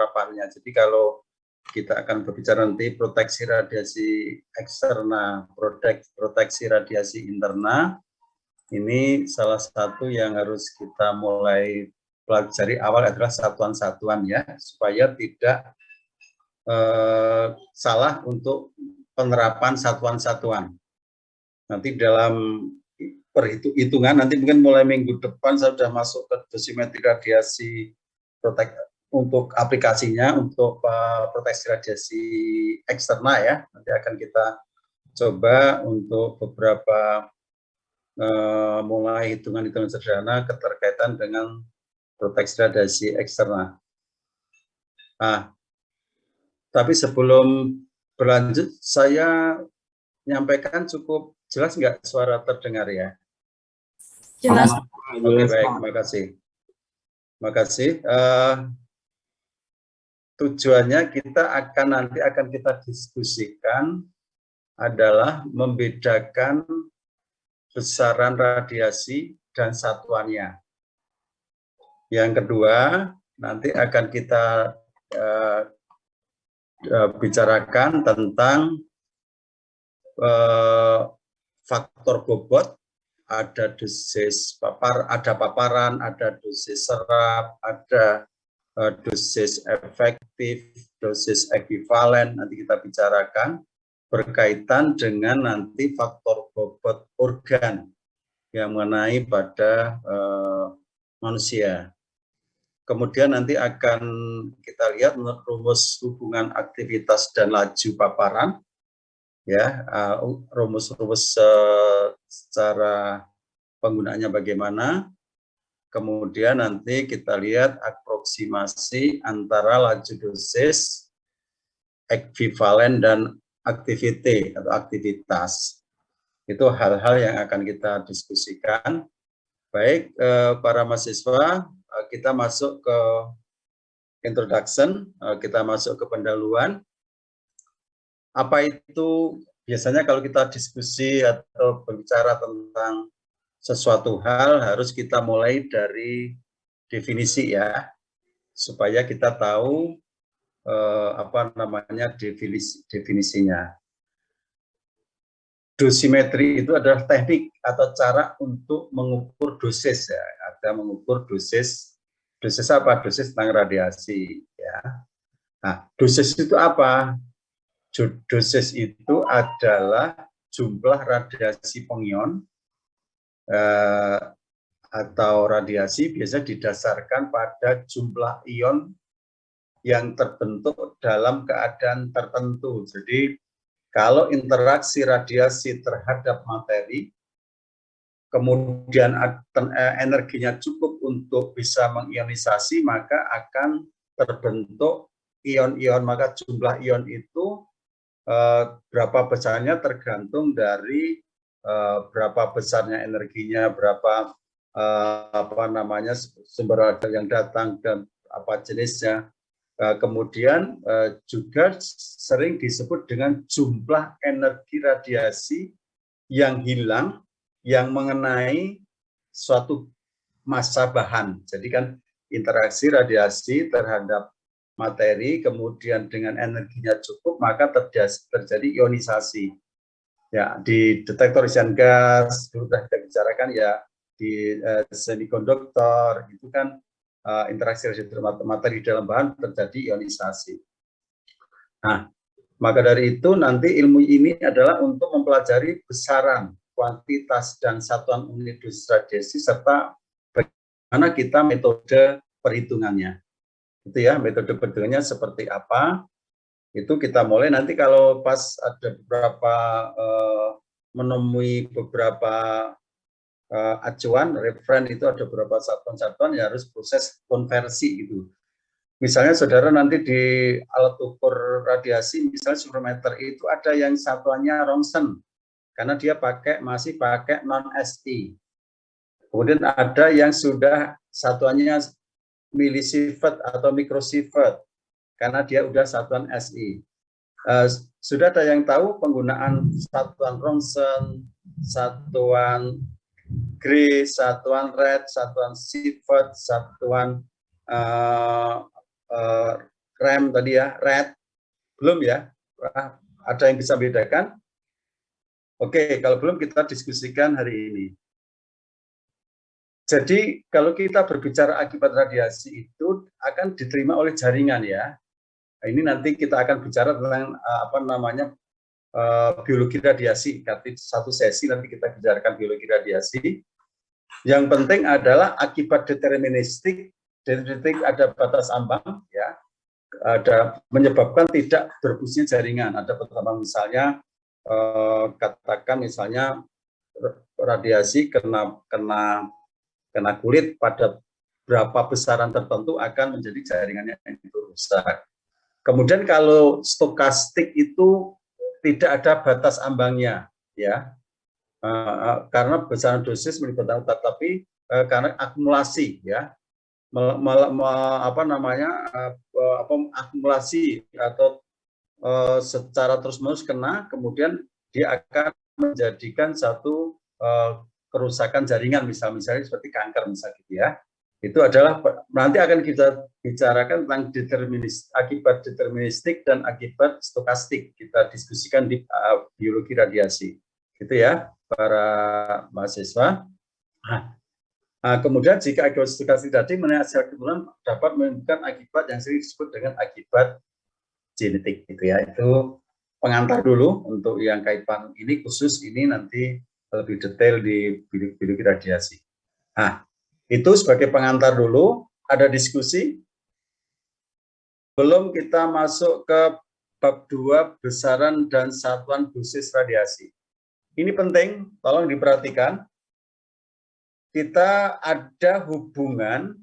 penerapannya. Jadi kalau kita akan berbicara nanti proteksi radiasi eksternal, proteksi radiasi internal, ini salah satu yang harus kita mulai pelajari awal adalah satuan-satuan ya, supaya tidak salah untuk penerapan satuan-satuan. Nanti dalam perhitungan, nanti mungkin mulai minggu depan saya sudah masuk ke dosimetri radiasi untuk aplikasinya, untuk proteksi radiasi eksternal ya. Nanti akan kita coba untuk beberapa mulai hitungan-hitungan sederhana keterkaitan dengan proteksi radiasi eksternal. Nah, tapi sebelum berlanjut, saya menyampaikan cukup jelas nggak suara terdengar ya? Jelas. Oke, baik, terima kasih. Terima kasih. Tujuannya nanti akan kita diskusikan adalah membedakan besaran radiasi dan satuannya. Yang kedua, nanti akan kita bicarakan tentang faktor bobot, ada dosis ada paparan, ada dosis serap, ada dosis efektif, dosis ekuivalen. Nanti kita bicarakan berkaitan dengan nanti faktor bobot organ yang mengenai pada manusia. Kemudian nanti akan kita lihat rumus hubungan aktivitas dan laju paparan, ya, rumus-rumus secara penggunaannya bagaimana. Kemudian nanti kita lihat aproksimasi antara laju dosis, ekuivalen dan aktiviti atau aktivitas. Itu hal-hal yang akan kita diskusikan. Baik, para mahasiswa, kita masuk ke introduction, kita masuk ke pendahuluan. Apa itu biasanya kalau kita diskusi atau berbicara tentang sesuatu hal, harus kita mulai dari definisi ya, supaya kita tahu apa namanya definisinya. Dosimetri itu adalah teknik atau cara untuk mengukur dosis ya. Ada mengukur dosis apa? Dosis tentang radiasi ya. Nah, dosis itu apa? Dosis itu adalah jumlah radiasi pengion atau radiasi biasa didasarkan pada jumlah ion yang terbentuk dalam keadaan tertentu. Jadi kalau interaksi radiasi terhadap materi, kemudian energinya cukup untuk bisa mengionisasi, maka akan terbentuk ion-ion. Maka jumlah ion itu berapa besarnya tergantung dari berapa besarnya energinya, berapa apa namanya sumber yang datang dan apa jenisnya. Kemudian juga sering disebut dengan jumlah energi radiasi yang hilang yang mengenai suatu massa bahan. Jadi kan interaksi radiasi terhadap materi, kemudian dengan energinya cukup, maka terjadi ionisasi. Ya, di detektor isian gas sudah kita bicarakan ya, di semikonduktor itu kan interaksi materi dalam bahan terjadi ionisasi. Nah, maka dari itu nanti ilmu ini adalah untuk mempelajari besaran, kuantitas, dan satuan unit dosis radiasi serta bagaimana kita metode perhitungannya. Itu ya, metode perhitungannya seperti apa. Itu kita mulai nanti kalau pas ada beberapa menemui beberapa acuan, referen itu ada beberapa satuan-satuan yang harus proses konversi gitu. Misalnya saudara nanti di alat ukur radiasi, misalnya surrometer itu ada yang satuannya Roentgen, karena dia masih pakai non-SI. Kemudian ada yang sudah satuannya millisievert atau microsievert, karena dia udah satuan SI. Sudah ada yang tahu penggunaan satuan Roentgen, satuan Gray, satuan Red, satuan Sievert, satuan rem tadi ya, red, belum ya? Ada yang bisa bedakan? Oke, kalau belum kita diskusikan hari ini. Jadi kalau kita berbicara akibat radiasi itu akan diterima oleh jaringan ya. Nah, ini nanti kita akan bicara tentang apa namanya biologi radiasi. Satu sesi nanti kita bicarakan biologi radiasi. Yang penting adalah akibat deterministik ada batas ambang ya, ada menyebabkan tidak berfungsinya jaringan. Ada pertama misalnya katakan misalnya radiasi kena kulit pada berapa besaran tertentu akan menjadi jaringannya itu rusak. Kemudian kalau stokastik itu tidak ada batas ambangnya ya. Karena besaran dosis melibatkan, tapi karena akumulasi ya, akumulasi atau secara terus-menerus kena, kemudian dia akan menjadikan satu kerusakan jaringan, misalnya seperti kanker misalnya gitu ya. Itu adalah nanti akan kita bicarakan tentang akibat deterministik dan akibat stokastik. Kita diskusikan di biologi radiasi, gitu ya, para mahasiswa. Kemudian jika akibat stokastik tadi hasil keturunan dapat menimbulkan akibat yang sering disebut dengan akibat genetik, gitu ya. Itu pengantar dulu untuk yang kaitan ini, khusus ini nanti lebih detail di biologi radiasi. Itu sebagai pengantar dulu. Ada diskusi? Belum kita masuk ke bab 2, besaran dan satuan dosis radiasi. Ini penting, tolong diperhatikan. Kita ada hubungan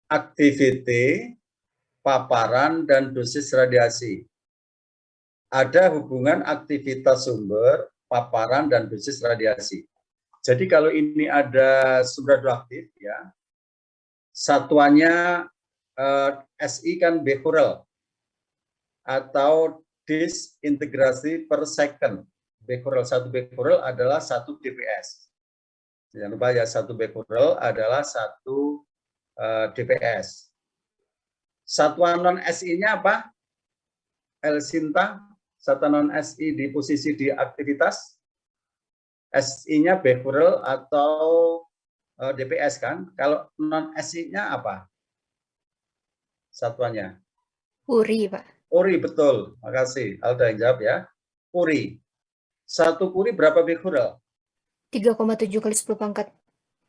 aktiviti, paparan, dan dosis radiasi. Ada hubungan aktivitas sumber, paparan, dan dosis radiasi. Jadi kalau ini ada sumber radioaktif, ya, satuannya SI kan becquerel atau disintegrasi per second. Becquerel, 1 becquerel adalah 1 dps. Jangan lupa ya, 1 becquerel adalah 1 dps. Satuan non SI-nya apa? L sinta, satuan non SI di posisi di aktivitas. SI-nya becquerel atau dps kan. Kalau non SI-nya apa? Satuannya? Uri, Pak. Uri, betul. Makasih. Alda yang jawab ya. Uri. 1 Uri berapa becquerel? 3,7 kali 10 pangkat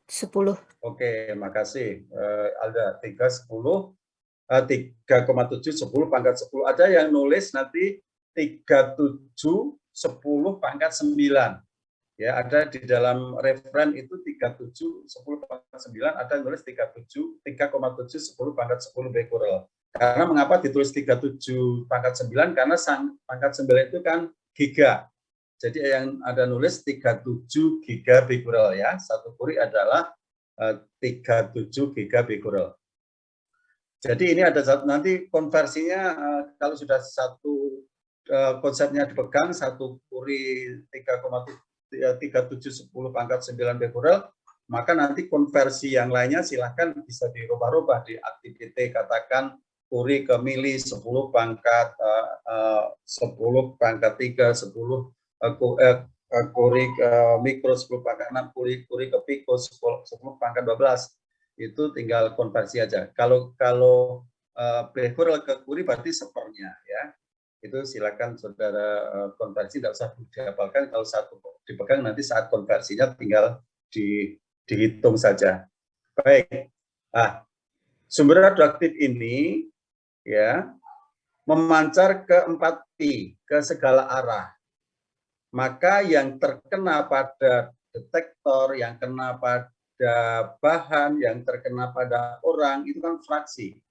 10. Oke, makasih. Alda, 3,7 10 pangkat 10. Ada yang nulis nanti 37 10 pangkat 9. Ya, ada di dalam referen itu 37 10 pangkat 9, ada yang nulis 3,7 10 pangkat 10 becquerel. Karena mengapa ditulis 37 pangkat 9? Karena pangkat 9 itu kan giga. Jadi yang ada nulis 37 giga becquerel ya. 1 Curie adalah 37 giga becquerel. Jadi ini ada nanti konversinya kalau sudah satu konsepnya dipegang, 1 Curie 37 10 pangkat 9 becquerel, maka nanti konversi yang lainnya silahkan bisa dirubah-rubah di aktiviti, katakan Curie ke mili 10 pangkat 10 pangkat 3 10 Curie ke mikro 10 pangkat 6 Curie ke piko 10 pangkat 12. Itu tinggal konversi aja. Kalau becquerel ke Curie berarti sepernya ya. Itu silakan saudara konversi, tidak usah dihafalkan. Kalau satu dipegang nanti saat konversinya tinggal dihitung saja. Baik. Sumber radioaktif ini ya memancar ke 4pi, ke segala arah. Maka yang terkena pada detektor, yang kena pada bahan, yang terkena pada orang itu kan fraksi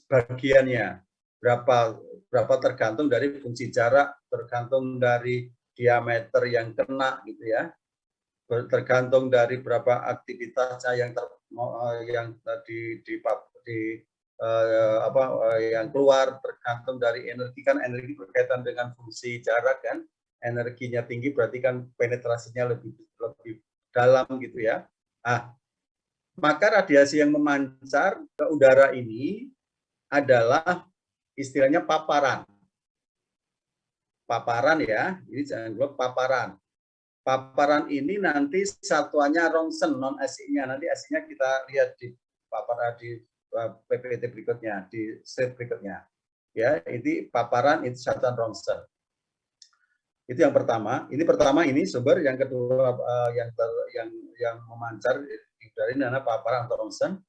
bagiannya. Berapa tergantung dari fungsi jarak, tergantung dari diameter yang kena gitu ya, tergantung dari berapa aktivitasnya yang yang keluar, tergantung dari energi, kan energi berkaitan dengan fungsi jarak kan, energinya tinggi berarti kan penetrasinya lebih dalam gitu ya. Maka radiasi yang memancar ke udara ini adalah istilahnya paparan. Paparan ya, ini jangan lupa paparan. Paparan ini nanti satuannya Rongsen, non SI-nya. Nanti SI-nya kita lihat di paparan di PPT berikutnya, di slide berikutnya. Ya, ini paparan itu satuan Rongsen. Itu yang pertama. Ini sumber. Yang kedua yang memancar dari nana paparan atau Rongsen.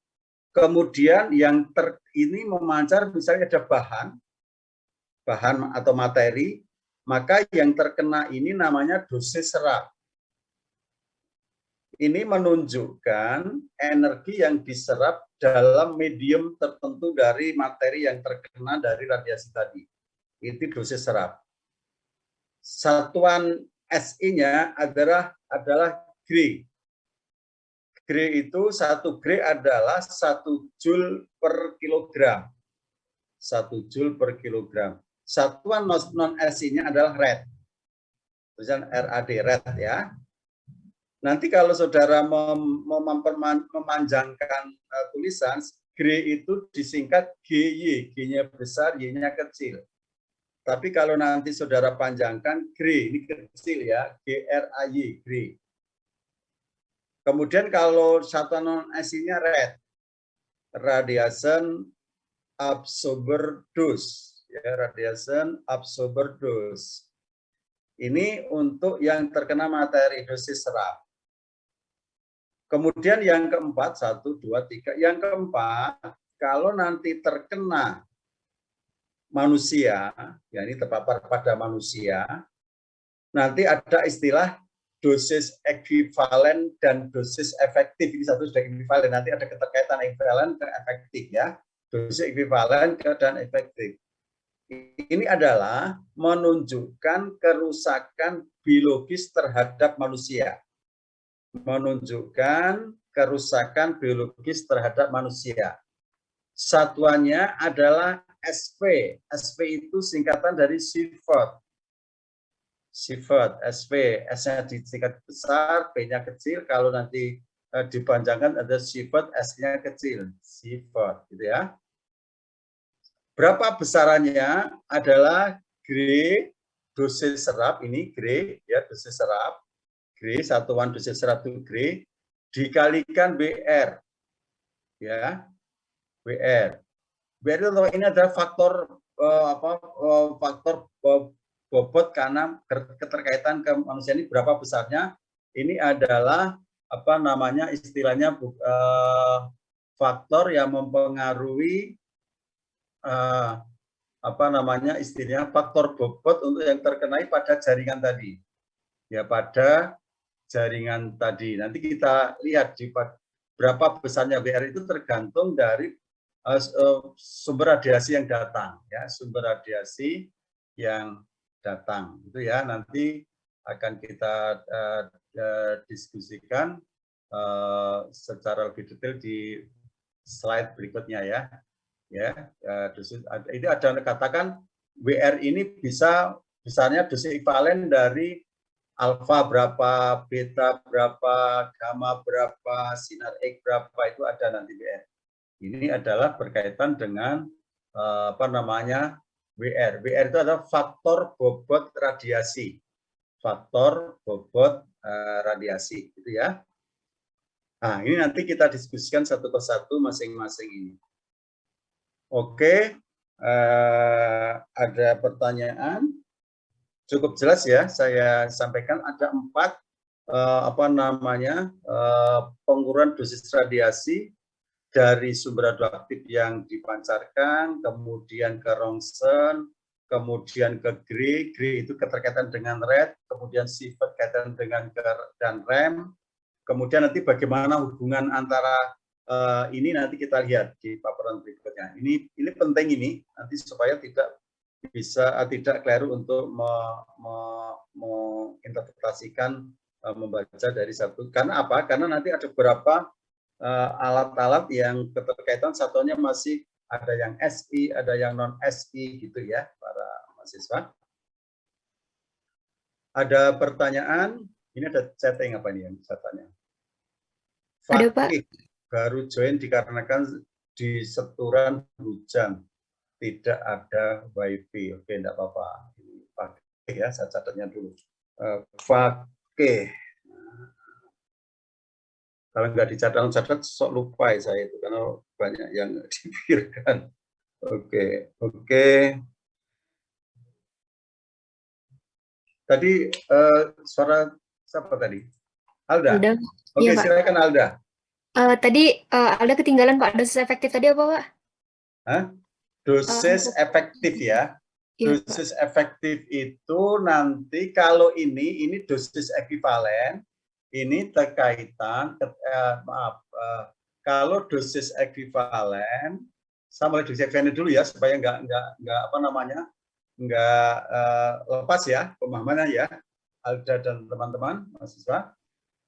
Kemudian yang ini memancar misalnya ada bahan atau materi, maka yang terkena ini namanya dosis serap. Ini menunjukkan energi yang diserap dalam medium tertentu dari materi yang terkena dari radiasi tadi. Itu dosis serap. Satuan SI-nya adalah Gray. Gray itu 1 Gray adalah 1 Joule per kilogram. 1 Joule per kilogram. Satuan non SI-nya adalah rad. Tulisan RAD, rad ya. Nanti kalau saudara memanjangkan tulisan, Gray itu disingkat GY, G-nya besar, Y-nya kecil. Tapi kalau nanti saudara panjangkan Gray, ini kecil ya, GRAY, Gray. Kemudian kalau satuan non SI-nya rad, radiation absorber dose, ya, radiation absorber dose. Ini untuk yang terkena materi dosis serap. Kemudian yang keempat, 1, 2, 3. Yang keempat, kalau nanti terkena manusia, ya ini terpapar pada manusia, nanti ada istilah dosis ekuivalen dan dosis efektif. Ini satu sudah ekuivalen, nanti ada keterkaitan ekuivalen ke efektif ya. Dosis ekuivalen dan efektif. Ini adalah menunjukkan kerusakan biologis terhadap manusia. Menunjukkan kerusakan biologis terhadap manusia. Satuannya adalah SV. SV itu singkatan dari Sievert. Sievert, SV. S-nya disingkat besar, B-nya kecil. Kalau nanti dipanjangkan ada Sievert, S-nya kecil. Sievert, gitu ya. Berapa besarannya adalah Gray dosis serap, ini Gray ya, dosis serap. Gray, satuan dosis serap itu Gray, dikalikan BR. Ya, BR. BR itu ini adalah faktor faktor bobot karena keterkaitan ke manusia ini berapa besarnya. Ini adalah apa namanya istilahnya faktor yang mempengaruhi apa namanya istilahnya faktor bobot untuk yang terkenai pada jaringan tadi. Ya, pada jaringan tadi. Nanti kita lihat di berapa besarnya BR itu tergantung dari sumber radiasi yang datang, ya, sumber radiasi yang datang. Itu ya, nanti akan kita diskusikan secara lebih detail di slide berikutnya ya. Ya, itu ada katakan WR ini bisa besarnya dosis ekuivalen dari alfa berapa, beta berapa, gamma berapa, sinar X berapa, itu ada nanti WR. Ini adalah berkaitan dengan apa namanya WR. WR itu adalah faktor bobot radiasi. Faktor bobot radiasi, gitu ya. Nah, ini nanti kita diskusikan satu persatu masing-masing ini. Oke, ada pertanyaan? Cukup jelas ya, saya sampaikan ada 4 apa namanya pengukuran dosis radiasi dari sumber radioaktif yang dipancarkan, kemudian ke Rongsen, kemudian ke Gray. Gray itu keterkaitan dengan rad, kemudian Sievert kaitan dengan dan rem. Kemudian nanti bagaimana hubungan antara ini nanti kita lihat di paparan berikutnya. Ini penting ini nanti supaya tidak keliru untuk menginterpretasikan membaca dari satu. Karena apa? Karena nanti ada beberapa alat-alat yang keterkaitan satunya masih ada yang SI, ada yang non SI gitu ya, para mahasiswa. Ada pertanyaan? Ini ada chatting apa nih yang saya tanya? Ada, Pak. Baru join dikarenakan di seturan hujan. tidak ada WiFi. Oke, enggak apa-apa. Pakai ya, saya catatnya dulu. Pakai. Kalau nggak dicatat sok lupa ya saya itu, karena banyak yang dipikirkan. Oke, oke. Tadi suara siapa tadi? Alda. Alda. Oke, Iya, Pak. silakan Alda. Tadi Alda ketinggalan, Pak. Dosis efektif tadi apa, Pak? Hah? Dosis efektif ya. Iya, Pak. Dosis efektif itu nanti kalau ini dosis ekivalen, ini terkaitan, kalau dosis ekivalen, sama dosis ekivalen dulu ya, supaya nggak apa namanya, nggak lepas ya pemahamannya ya, Alda dan teman-teman mahasiswa.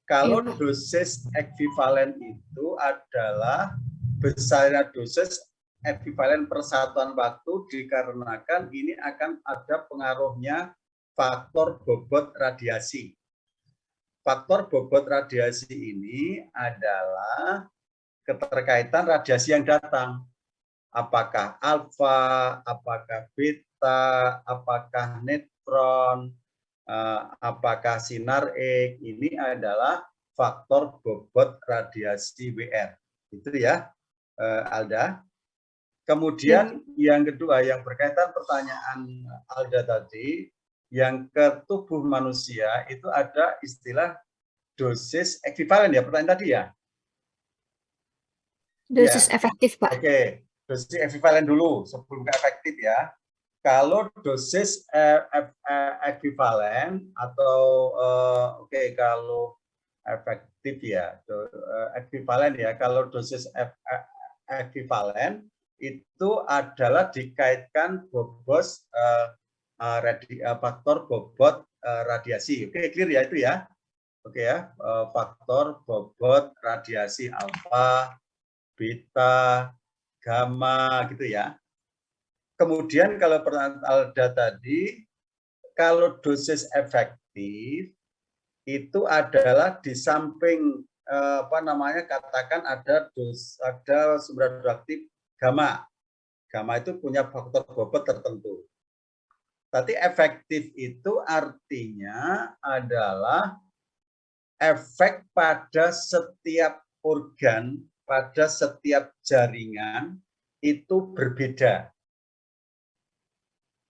Kalau Iya, Pak. dosis ekivalen itu adalah besarnya dosis ekivalen persatuan waktu dikarenakan ini akan ada pengaruhnya faktor bobot radiasi. Faktor bobot radiasi ini adalah keterkaitan radiasi yang datang. Apakah alfa, apakah beta, apakah neutron, apakah sinar X, ini adalah faktor bobot radiasi WR. Itu ya, Alda. Kemudian yang kedua, yang berkaitan pertanyaan Alda tadi, yang ke tubuh manusia itu ada istilah dosis ekivalen ya, pertanyaan tadi ya? Dosis Ya. efektif, Pak. Oke, dosis ekivalen dulu sebelum ke efektif ya. Kalau dosis ekivalen atau kalau efektif ya, ekivalen ya. Kalau dosis ekivalen itu adalah dikaitkan bobot faktor bobot radiasi. Oke, clear ya itu ya. Oke ya, faktor bobot radiasi alfa, beta, gamma gitu ya. Kemudian kalau pertanyaan Alda tadi, kalau dosis efektif itu adalah di samping katakan ada sumber radioaktif gamma. Gamma itu punya faktor bobot tertentu. Tapi efektif itu artinya adalah efek pada setiap organ, pada setiap jaringan itu berbeda.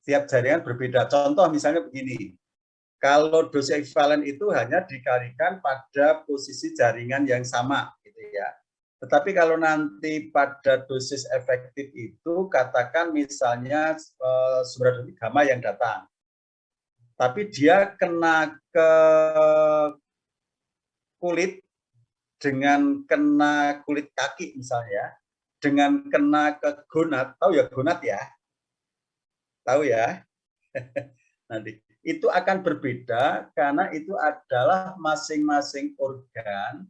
Setiap jaringan berbeda. Contoh misalnya begini, kalau dosis ekivalen itu hanya dikalikan pada posisi jaringan yang sama, gitu ya. Tetapi kalau nanti pada dosis efektif itu, katakan misalnya sumber gamma yang datang, tapi dia kena ke kulit dengan kena kulit kaki misalnya, dengan kena ke gonad, tahu ya gonad ya? Tahu ya? Nanti itu akan berbeda karena itu adalah masing-masing organ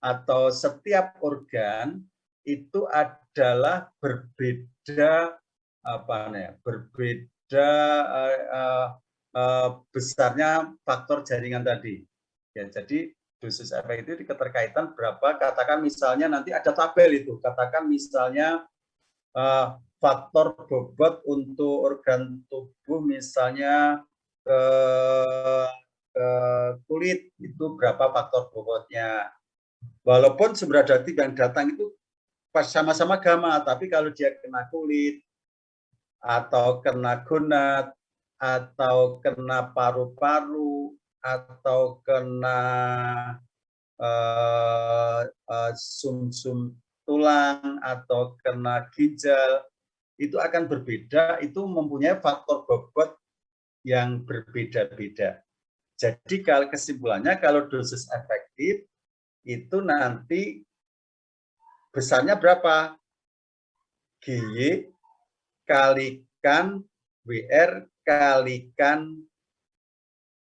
atau setiap organ itu adalah berbeda berbeda besarnya faktor jaringan tadi. Ya, jadi dosis efektif itu keterkaitan berapa, katakan misalnya nanti ada tabel itu, katakan misalnya faktor bobot untuk organ tubuh misalnya ke kulit itu berapa faktor bobotnya. Walaupun sumber radioaktif yang datang itu pas sama-sama gamma, tapi kalau dia kena kulit atau kena gonad atau kena paru-paru atau kena sum-sum tulang atau kena ginjal, itu akan berbeda, itu mempunyai faktor bobot yang berbeda-beda. Jadi kalau kesimpulannya, kalau dosis efektif itu nanti besarnya berapa? GY kalikan WR kalikan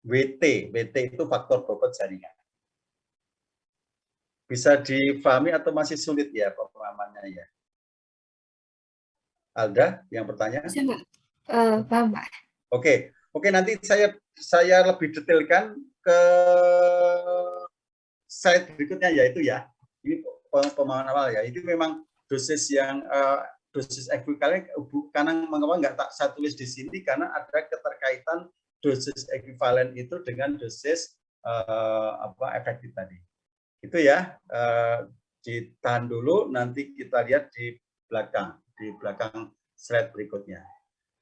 WT. WT itu faktor bobot jaringan. Bisa difahami atau masih sulit ya pemahamannya ya? Alda yang bertanya? Bisa nggak? Paham, Pak. Oke, nanti saya lebih detailkan ke slide berikutnya yaitu ya. Ini pemahaman awal ya. Itu memang dosis yang dosis ekuivalen, karena mengapa nggak tak saya tulis di sini, karena ada keterkaitan dosis ekuivalen itu dengan dosis efektif tadi. Itu ya, ditahan dulu, nanti kita lihat di belakang slide berikutnya.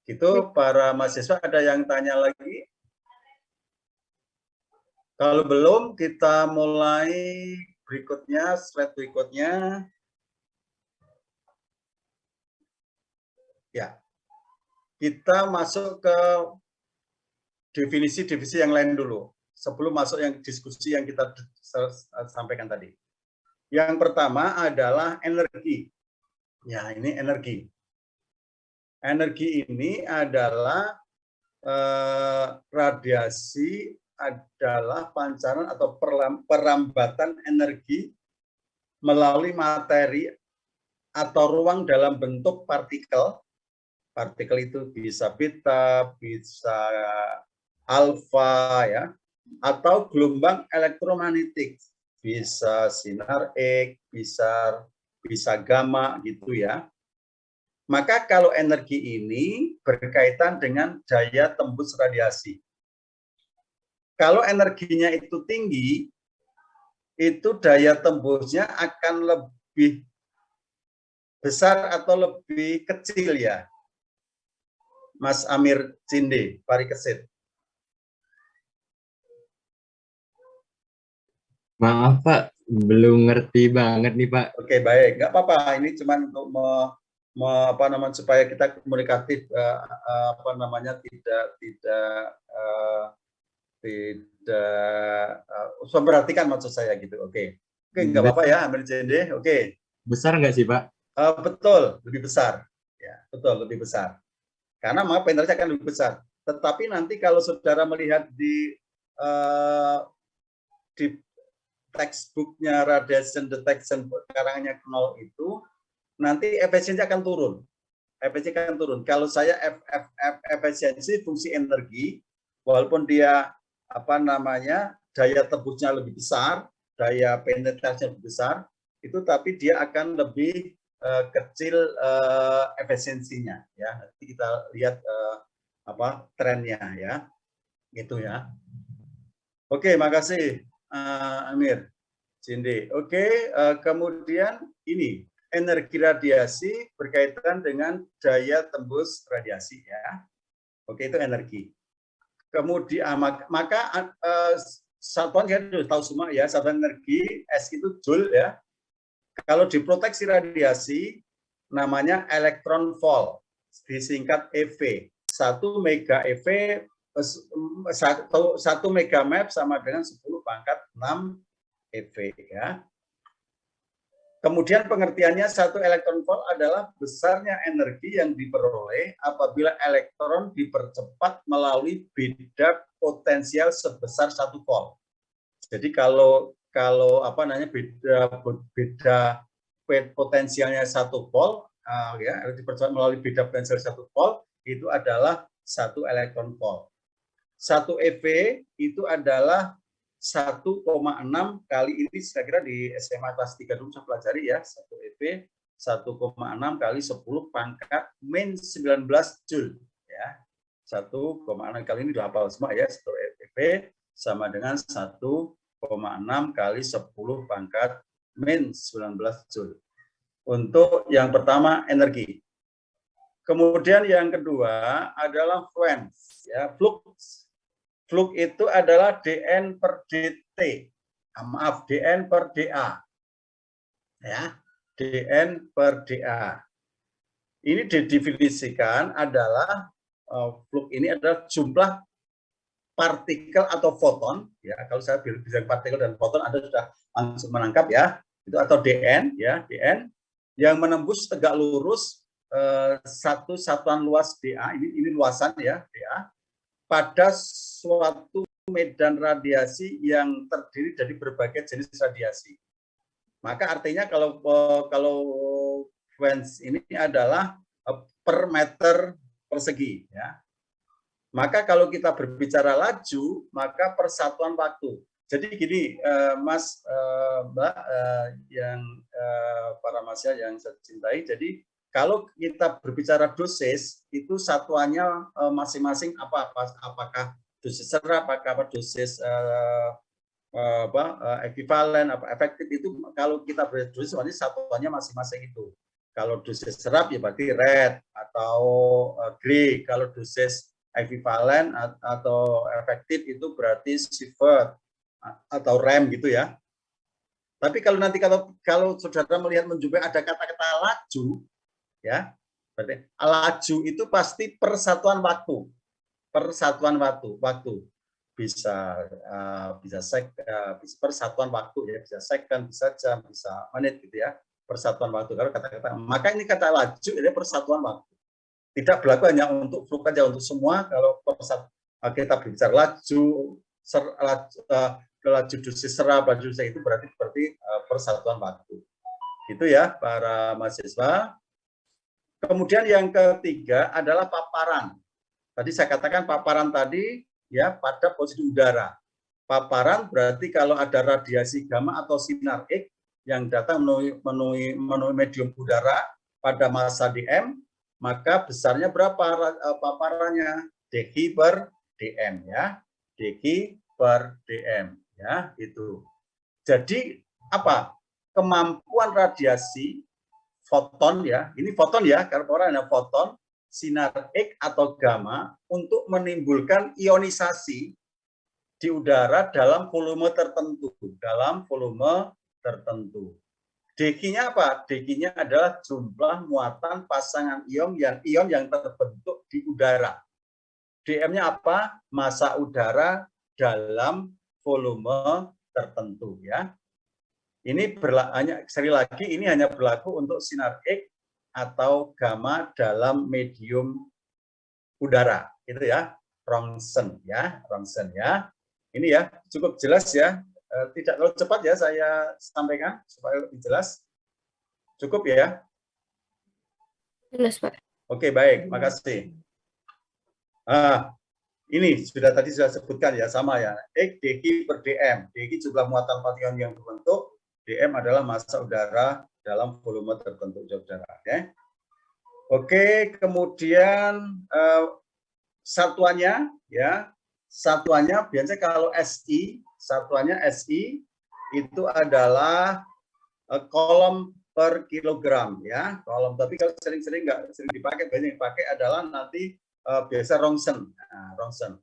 Itu para mahasiswa, ada yang tanya lagi? Kalau belum, kita mulai berikutnya, slide berikutnya. Ya, kita masuk ke definisi-definisi yang lain dulu, sebelum masuk yang diskusi yang kita sampaikan tadi. Yang pertama adalah energi. Ya, ini energi. Energi ini adalah radiasi, adalah pancaran atau perlambatan energi melalui materi atau ruang dalam bentuk partikel. Partikel itu bisa beta, bisa alfa, ya, atau gelombang elektromagnetik, bisa sinar X, bisa gamma, gitu ya. Maka kalau energi ini berkaitan dengan daya tembus radiasi. Kalau energinya itu tinggi, itu daya tembusnya akan lebih besar atau lebih kecil ya, Mas Amir Cinde, Parikesit. Maaf Pak, belum ngerti banget nih Pak. Oke, baik, nggak apa-apa. Ini cuma untuk supaya kita komunikatif, memperhatikan maksud saya gitu. Oke, nggak apa-apa ya, Amir Cinde. Oke. Besar nggak sih Pak? Betul, lebih besar. Ya, betul, lebih besar. Karena penetrasi akan lebih besar. Tetapi nanti kalau saudara melihat di textbooknya radiation detection karangannya Knoll itu, nanti efisiensi akan turun. Efisiensi akan turun. Kalau saya efisiensi fungsi energi, walaupun dia daya tembusnya lebih besar, daya penetrasinya lebih besar, itu tapi dia akan lebih kecil efisiensinya, ya. Nanti kita lihat trennya, ya, gitu ya. Oke, makasih Amir Cinde. Oke, kemudian ini energi radiasi berkaitan dengan daya tembus radiasi, ya. Oke, itu energi. Kemudian maka satuan kita sudah tahu semua ya, satuan energi S itu joule ya. Kalau diproteksi radiasi namanya elektron volt, disingkat EV. 1 mega EV 1 mega map sama dengan 10⁻⁶ EV ya. Kemudian pengertiannya 1 elektron volt adalah besarnya energi yang diperoleh apabila elektron dipercepat melalui beda potensial sebesar 1 volt. Jadi kalau beda potensialnya 1 volt, ya, dipercepat melalui beda potensial 1 volt, itu adalah 1 elektron volt. 1 EV itu adalah 1,6 kali, ini saya kira di SMA kelas 3 dulu saya pelajari ya, 1 EV 1,6 kali 10⁻⁻⁹ Joule ya. 1,6 kali ini sudah hafal semua ya, 1 EV sama dengan 1,6 kali 10⁻⁻⁹ Joule. Untuk yang pertama energi. Kemudian yang kedua adalah flux ya, flux. Flux itu adalah dN per dt. Maaf, dN per dA. Ya, dN per dA. Ini didefinisikan adalah flux ini adalah jumlah partikel atau foton ya. Kalau saya bilang partikel dan foton Anda sudah langsung menangkap ya. Itu atau dN ya, dN yang menembus tegak lurus satu satuan luas dA, ini luasan ya, dA, pada suatu medan radiasi yang terdiri dari berbagai jenis radiasi. Maka artinya kalau frekuensi ini adalah per meter persegi ya. Maka kalau kita berbicara laju, maka persatuan waktu. Jadi gini, Mas, Mbak, yang para mahasiswa yang saya cintai, jadi kalau kita berbicara dosis, itu satuannya masing-masing apakah dosis serap, apakah dosis ekivalen, efektif itu kalau kita berdosis satuannya masing-masing itu. Kalau dosis serap ya berarti red atau gray. Kalau dosis ekivalen atau efektif itu berarti sievert atau rem gitu ya. Tapi kalau nanti kalau saudara melihat menjumpai ada kata-kata laju, ya berarti laju itu pasti persatuan waktu, waktu bisa persatuan waktu ya, bisa second, bisa jam, bisa menit gitu ya, persatuan waktu. Kalau kata-kata, maka ini kata laju ini persatuan waktu. Tidak berlaku hanya untuk fluk saja, untuk semua. Kalau kita bicara laju dosis serap, laju dosis itu berarti persatuan waktu. Gitu ya para mahasiswa. Kemudian yang ketiga adalah paparan. Tadi saya katakan paparan tadi ya pada posisi udara. Paparan berarti kalau ada radiasi gamma atau sinar X yang datang memenuhi medium udara pada massa dm, maka besarnya berapa paparannya? dq per dm ya. dq per dm ya, itu. Jadi apa? Kemampuan radiasi foton ya. Ini foton ya, kalau orang ada foton sinar X atau gamma untuk menimbulkan ionisasi di udara dalam volume tertentu, dq-nya apa? dq-nya adalah jumlah muatan pasangan ion yang terbentuk di udara. dm-nya apa? Massa udara dalam volume tertentu ya. Ini sekali lagi ini hanya berlaku untuk sinar X atau gamma dalam medium udara, itu ya, Roentgen ya. Ini ya cukup jelas ya, tidak terlalu cepat ya saya sampaikan supaya lebih jelas. Cukup ya? Jelas, Pak. Oke, baik, makasih. Ini tadi sudah sebutkan ya, sama ya, X dq per dm. dq jumlah muatan partikel yang terbentuk, dm adalah massa udara dalam volume tertentu saudara. Ya. Oke, kemudian satuannya ya, satuannya biasanya kalau SI, satuannya SI itu adalah kolom per kilogram ya, kolom. Tapi kalau sering-sering nggak sering dipakai, banyak dipakai adalah nanti biasa Roentgen. Nah, Roentgen.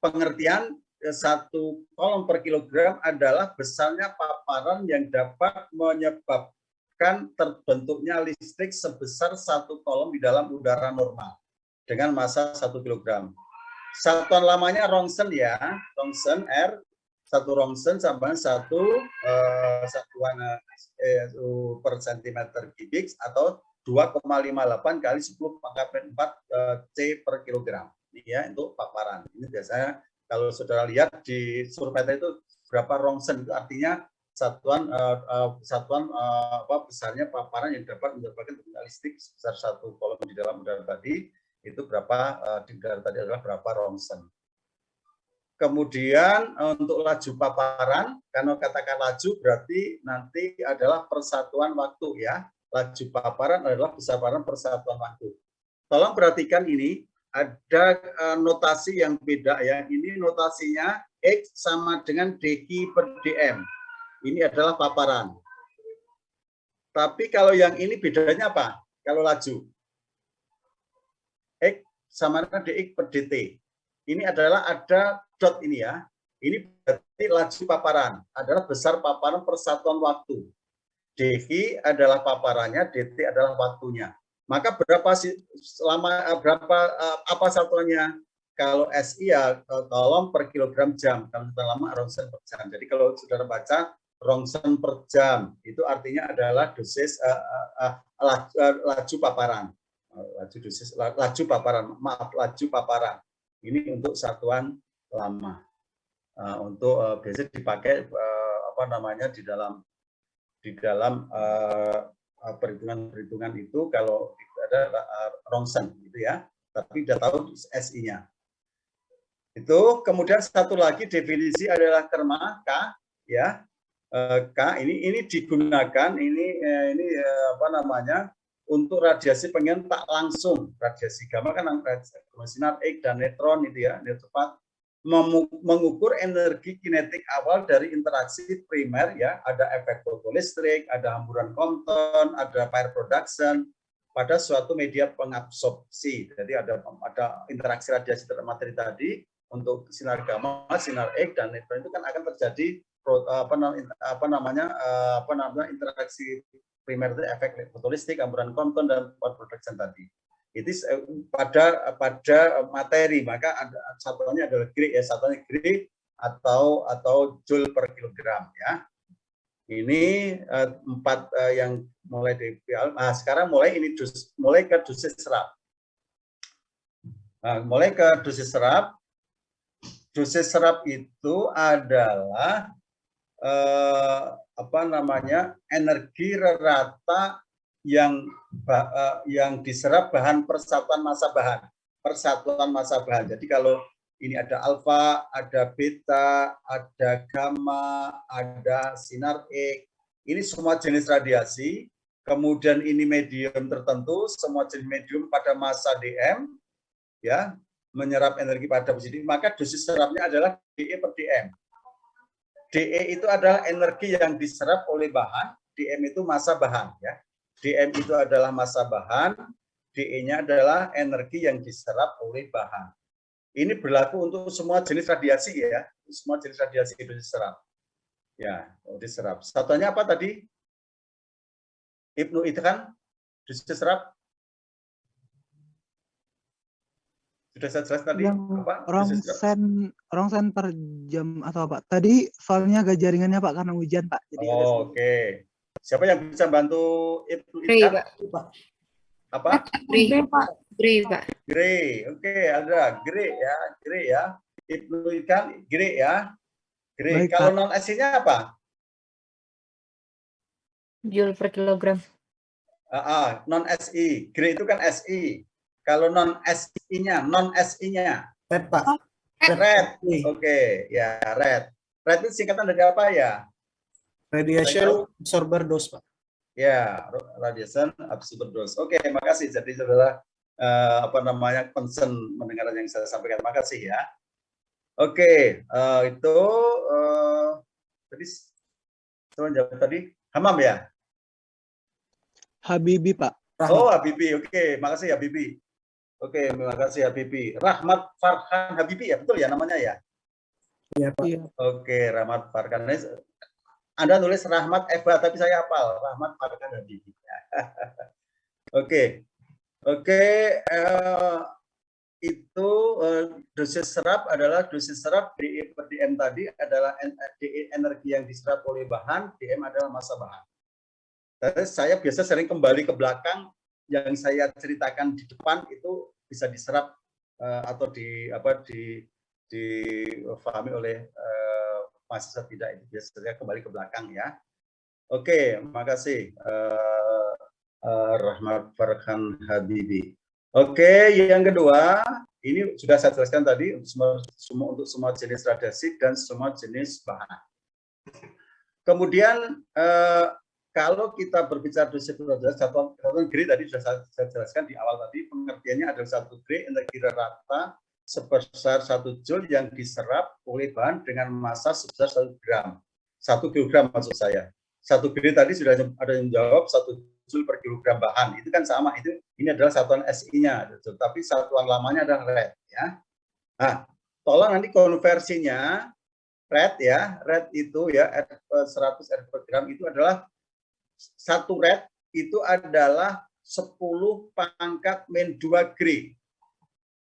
Pengertian satu kolom per kilogram adalah besarnya paparan yang dapat menyebabkan terbentuknya listrik sebesar satu kolom di dalam udara normal dengan massa 1 kg. Satuan lamanya Roentgen ya, Roentgen R, 1 Roentgen sama 1 satuan per centimeter kubik atau 2,58 kali 10 pangkat 4 C per kilogram. Ini ya untuk paparan. Ini biasanya kalau saudara lihat di survei itu berapa Roentgen, itu artinya satuan besarnya paparan yang dapat menyebabkan listrik sebesar 1 kolom di dalam udara tadi, itu berapa di udara tadi adalah berapa Roentgen. Kemudian untuk laju paparan, karena katakan laju berarti nanti adalah persatuan waktu ya. Laju paparan adalah persatuan waktu. Tolong perhatikan ini, ada notasi yang beda ya. Ini notasinya X sama dengan dq per dm. Ini adalah paparan. Tapi kalau yang ini bedanya apa? Kalau laju. X sama dengan dx per dt. Ini adalah ada dot ini ya. Ini berarti laju paparan. Adalah besar paparan persatuan waktu. dq adalah paparannya, dt adalah waktunya. Maka berapa satuannya? Kalau SI ya kolom per kilogram jam. Kalau sudah lama Roentgen per jam. Jadi kalau saudara baca Roentgen per jam, itu artinya adalah dosis laju paparan. Laju paparan. Ini untuk satuan lama. Untuk biasanya dipakai di dalam perhitungan itu kalau ada Roentgen gitu ya. Tapi sudah tahu SI-nya. Itu kemudian satu lagi definisi adalah terma K ya. K ini digunakan untuk radiasi pengionan tak langsung. Radiasi gamma kan sinar X dan neutron itu ya, dia cepat mengukur energi kinetik awal dari interaksi primer ya, ada efek fotolistrik, ada hamburan Compton, ada fire production pada suatu media pengabsorpsi. Jadi ada interaksi radiasi terhadap materi tadi untuk sinar gamma, sinar X dan neutron itu kan akan terjadi interaksi primer itu efek fotolistrik, hamburan Compton dan fire production tadi. Itu pada materi, maka ada satuannya adalah Gray ya, satuannya Gray atau joule per kilogram ya. Ini 4 yang mulai dari nah, sekarang mulai ke dosis serap. Nah, mulai ke dosis serap. Dosis serap itu adalah energi rata yang diserap bahan persatuan massa bahan. Jadi kalau ini ada alfa, ada beta, ada gamma, ada sinar X, ini semua jenis radiasi. Kemudian ini medium tertentu, semua jenis medium pada massa dm, ya, menyerap energi pada posisi. Maka dosis serapnya adalah dE per dm. dE itu adalah energi yang diserap oleh bahan, dm itu massa bahan, ya. dm itu adalah massa bahan, dE-nya adalah energi yang diserap oleh bahan. Ini berlaku untuk semua jenis radiasi ya, semua jenis radiasi dosis serap. Ya, dosis serap. Satuannya apa tadi? Ibnu itu kan dosis serap. Sudah saya jelas tadi apa? Rongsen per jam atau apa? Tadi soalnya agak jaringannya Pak karena hujan Pak. Jadi oke. Siapa yang bisa bantu Ibnu Gray, Itkan? Pak. Apa? Gray, Pak. Gray, Pak. Gray. Oke, ada Gray ya. Gray ya. Ibnu Itkan Gray ya. Gray. Baik, kalau Pak. non SI-nya apa? Joule per kilogram. Non SI. Gray itu kan SI. Kalau non SI-nya, Red, Pak. red. Oke, ya red. Red itu singkatan dari apa ya? Radiation absorber dose, Pak. Ya, radiation absorber dose. Oke, makasih. Jadi saudara concern mendengar yang saya sampaikan. Makasih ya. Oke, itu tadi teman jawab tadi Hamam ya? Habibi Pak. Oh, Habibi. Oke, makasih Habibi. Oke, terima kasih Habibi. Rahmat Farhan Habibi ya, betul ya namanya ya? Iya, Pak. Iya. Oke, Rahmat Farhan. Anda nulis Rahmat Eva, tapi saya hafal Rahmat Farhan Habibi. Oke, itu dosis serap adalah dosis serap dE per dm tadi adalah dE energi yang diserap oleh bahan, dm adalah massa bahan. Saya biasa sering kembali ke belakang, yang saya ceritakan di depan itu bisa diserap atau difahami oleh mahasiswa tidak, itu biasanya kembali ke belakang ya. Oke, makasih Rahmat Farhan Habibi. Oke, yang kedua, ini sudah saya jelaskan tadi untuk semua jenis radiasi dan semua jenis bahan. Kemudian kalau kita berbicara dosis radiasi, satuan Gray tadi sudah saya jelaskan di awal tadi, pengertiannya adalah satu Gray energi rata sebesar 1 joule yang diserap oleh bahan dengan massa sebesar 1 gram. 1 kilogram maksud saya. 1 Gray tadi sudah ada yang jawab 1 joule per kilogram bahan. Itu kan sama, ini adalah satuan SI-nya, tapi satuan lamanya adalah red ya. Nah, tolong nanti konversinya red ya, red itu ya 100 R per gram itu adalah 1 red itu adalah 10 pangkat min 2 Gray.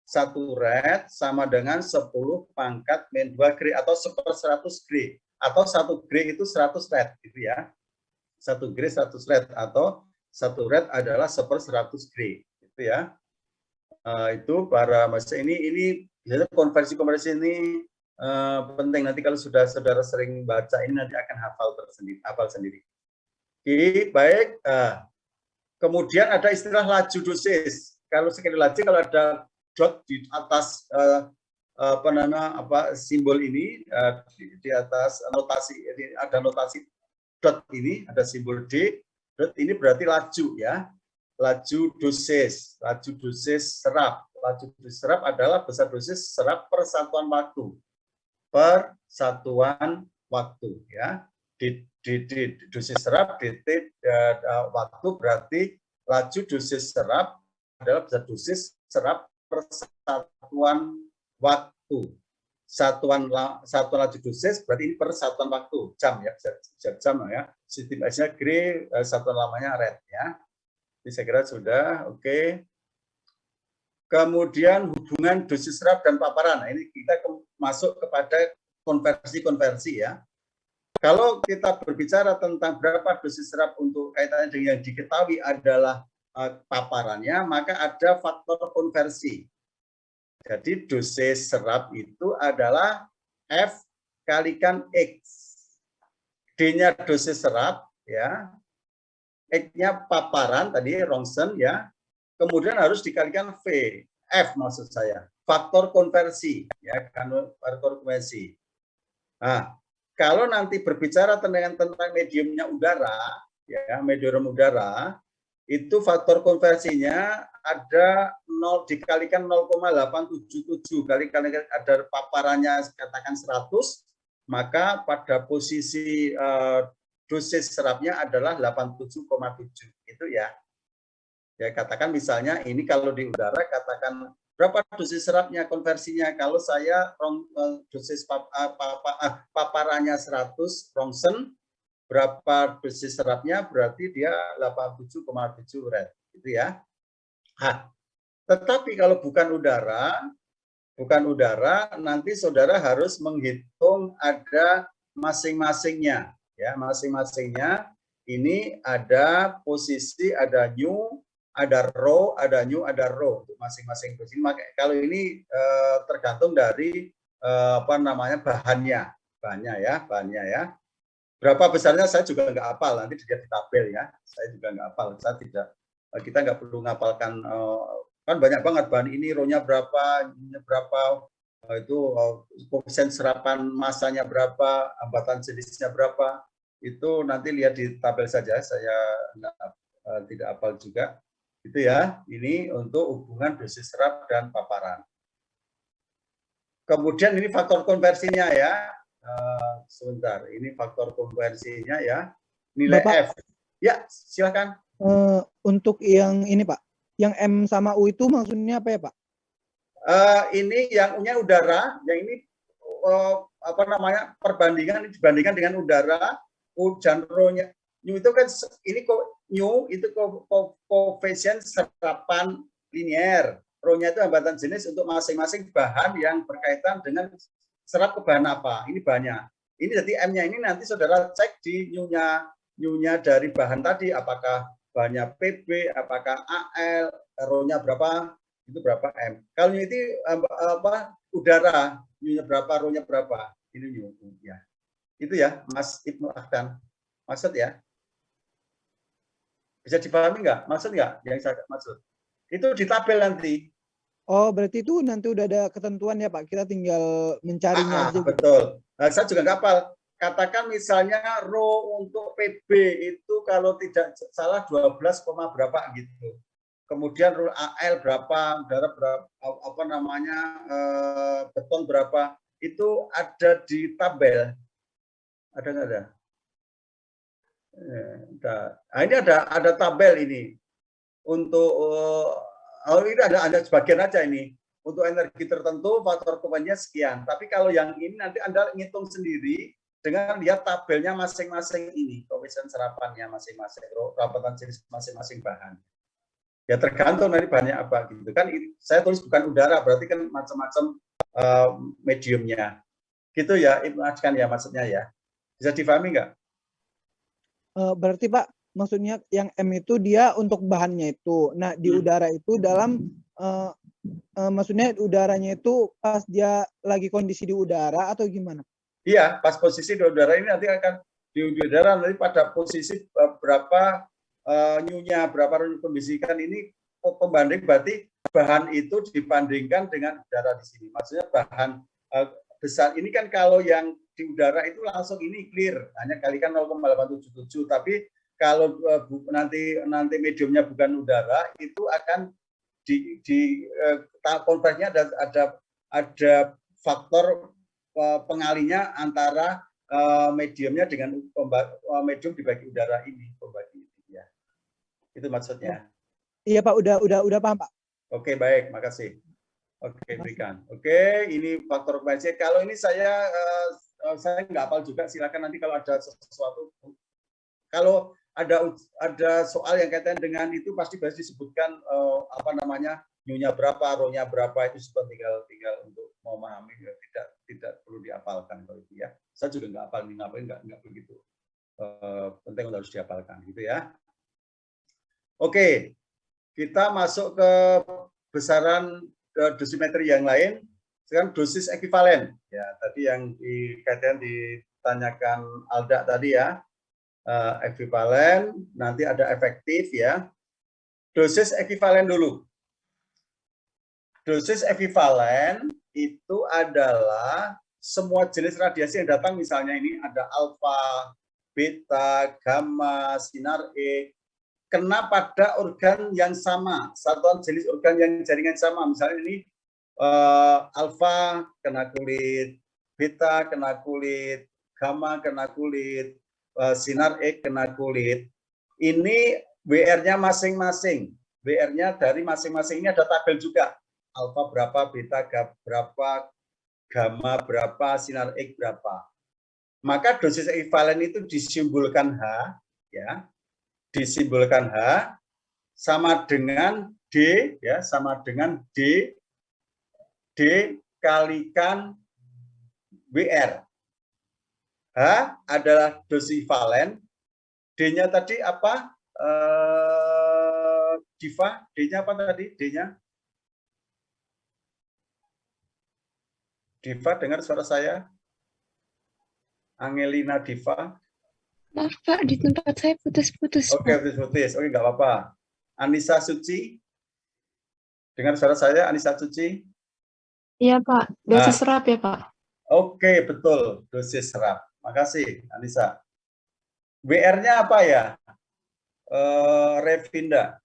1 red sama dengan 10 pangkat min 2 Gray atau 1/100 Gray. Atau 1 Gray itu 100 red gitu ya. 1 Gray 100 red atau 1 red adalah 1/100 Gray gitu ya. Itu para mahasiswa ini biasanya konversi ini penting, nanti kalau sudah saudara sering baca ini nanti akan hafal sendiri. Oke, baik. Kemudian ada istilah laju dosis. Kalau sekali laju, kalau ada dot di atas simbol ini, di atas notasi, ada notasi dot ini, ada simbol D, dot ini berarti laju ya. laju dosis serap. Laju dosis serap adalah besar dosis serap per satuan waktu. Per satuan waktu, ya. Di dosis serap dt waktu berarti laju dosis serap adalah besar dosis serap per satuan waktu. Satuan laju dosis berarti ini per satuan waktu, jam ya, jam ya. Sistem S-nya gray, satuan lamanya red ya. Ini saya kira sudah oke. Kemudian hubungan dosis serap dan paparan. Nah, ini kita masuk kepada konversi ya. Kalau kita berbicara tentang berapa dosis serap untuk kaitannya dengan yang diketahui adalah paparannya, maka ada faktor konversi. Jadi dosis serap itu adalah F kalikan X. D-nya dosis serap, ya. X-nya paparan, tadi Rongsen, ya. Kemudian harus dikalikan V, F maksud saya. Faktor konversi, ya, faktor konversi. Nah, kalau nanti berbicara tentang mediumnya udara, ya, medium udara, itu faktor konversinya ada 0 dikalikan 0,877 kali ada paparannya katakan 100, maka pada posisi dosis serapnya adalah 87,7 itu ya. Ya katakan misalnya ini kalau di udara katakan berapa dosis serapnya konversinya kalau saya dosis paparannya 100 Rongsen, berapa dosis serapnya berarti dia 87,7 rad gitu ya. Tetapi kalau bukan udara nanti saudara harus menghitung ada masing-masingnya ya, masing-masingnya ini ada posisi, ada nu, ada rho, ada nu, ada rho untuk masing-masing posisi. Kalau ini tergantung dari bahannya ya. Berapa besarnya saya juga nggak hafal, nanti dilihat di tabel ya. Saya juga nggak hafal, kita nggak perlu ngapalkan, kan banyak banget bahan ini, rho-nya berapa, ini berapa, itu koefisien serapan masanya berapa, hambatan jenisnya berapa, itu nanti lihat di tabel saja, saya tidak hafal juga. Itu ya, ini untuk hubungan dosis serap dan paparan. Kemudian ini faktor konversinya ya. Sebentar, ini faktor konversinya ya, nilai Bapak, F. Ya, silakan. Untuk yang ini Pak, yang M sama U itu maksudnya apa ya Pak? Ini yang U-nya udara, yang ini perbandingan dibandingkan dengan udara, U dan rho-nya. Nu itu kan ini nu itu koefisien serapan linear. Rho-nya itu hambatan jenis untuk masing-masing bahan yang berkaitan dengan serap ke bahan apa. Ini bahannya. Ini jadi M-nya ini nanti saudara cek di nu-nya dari bahan tadi, apakah bahannya PB, apakah AL, rho-nya berapa, itu berapa M. Kalau nu itu udara, nu-nya berapa, rho-nya berapa. Ini nu ya. Itu ya, Mas Ibnu Akhtan. Maksud ya? Bisa dipahami nggak? Maksud nggak yang saya maksud? Itu di tabel nanti. Oh, berarti itu nanti udah ada ketentuan ya Pak, kita tinggal mencarinya aja. Betul. Nah, saya juga nggak hafal. Katakan misalnya rho untuk PB itu kalau tidak salah 12, berapa gitu. Kemudian rho AL berapa, udara berapa, beton berapa, itu ada di tabel. Ada nggak ada? Nah, ini ada tabel ini untuk ini ada sebagian aja ini untuk energi tertentu faktor konversinya sekian. Tapi kalau yang ini nanti Anda ngitung sendiri dengan lihat tabelnya masing-masing ini, koefisien serapannya masing-masing, hambatan jenis masing-masing bahan. Ya tergantung dari bahannya apa gitu kan. Saya tulis bukan udara, berarti kan macam-macam mediumnya. Gitu ya, Ibnu Akhtan ya maksudnya ya. Bisa difahami nggak? Berarti Pak, maksudnya yang M itu dia untuk bahannya itu. Nah, di udara itu dalam maksudnya udaranya itu pas dia lagi kondisi di udara atau gimana? Iya, pas posisi di udara ini nanti akan di udara nanti pada posisi berapa nu-nya, berapa kondisikan ini pembanding berarti bahan itu dibandingkan dengan udara di sini. Maksudnya bahan besar ini kan kalau yang di udara itu langsung ini clear, hanya kalikan 0,877, tapi kalau nanti mediumnya bukan udara, itu akan konversinya ada faktor pengalinya antara mediumnya dengan medium dibagi udara ini, pembagi ya. Itu maksudnya. Iya Pak, udah paham Pak. Oke, baik, makasih. Oke, berikan. Oke, ini faktor konversi. Kalau ini saya nggak hafal juga, silakan nanti kalau ada sesuatu. Kalau ada soal yang kaitan dengan itu pasti disebutkan nyu-nya berapa, row-nya berapa, itu tinggal untuk memahami, tidak perlu dihafalkan kalau itu ya. Saya juga nggak hafal, nggak begitu penting untuk harus dihafalkan gitu ya. Oke, kita masuk ke besaran dosimetri yang lain. Sekarang dosis ekivalen. Ya, tadi yang ditanyakan Alda tadi ya. Ekivalen, nanti ada efektif ya. Dosis ekivalen dulu. Dosis ekivalen itu adalah semua jenis radiasi yang datang, misalnya ini ada alfa, beta, gamma, sinar X, kena pada organ yang sama, satuan jenis organ yang jaringan sama. Misalnya ini alfa kena kulit, beta kena kulit, gamma kena kulit, sinar X kena kulit. Ini WR-nya masing-masing. WR-nya dari masing-masing ini ada tabel juga. Alfa berapa, beta berapa, gamma berapa, sinar X berapa. Maka dosis ekivalen itu disimbolkan H, ya, disimbolkan H sama dengan D, ya, sama dengan D kalikan WR. H adalah dosis ekivalen. D-nya tadi apa? Diva, D-nya apa tadi? D-nya? Diva, dengar suara saya? Angelina Diva. Maaf Pak, di tempat saya putus-putus. Oke, putus-putus. Oke, nggak apa-apa. Anissa Suci. Dengar suara saya, Anissa Suci? Iya Pak, dosis serap ya Pak. Oke, betul. Dosis serap. Makasih, Anissa. WR-nya apa ya? Revinda.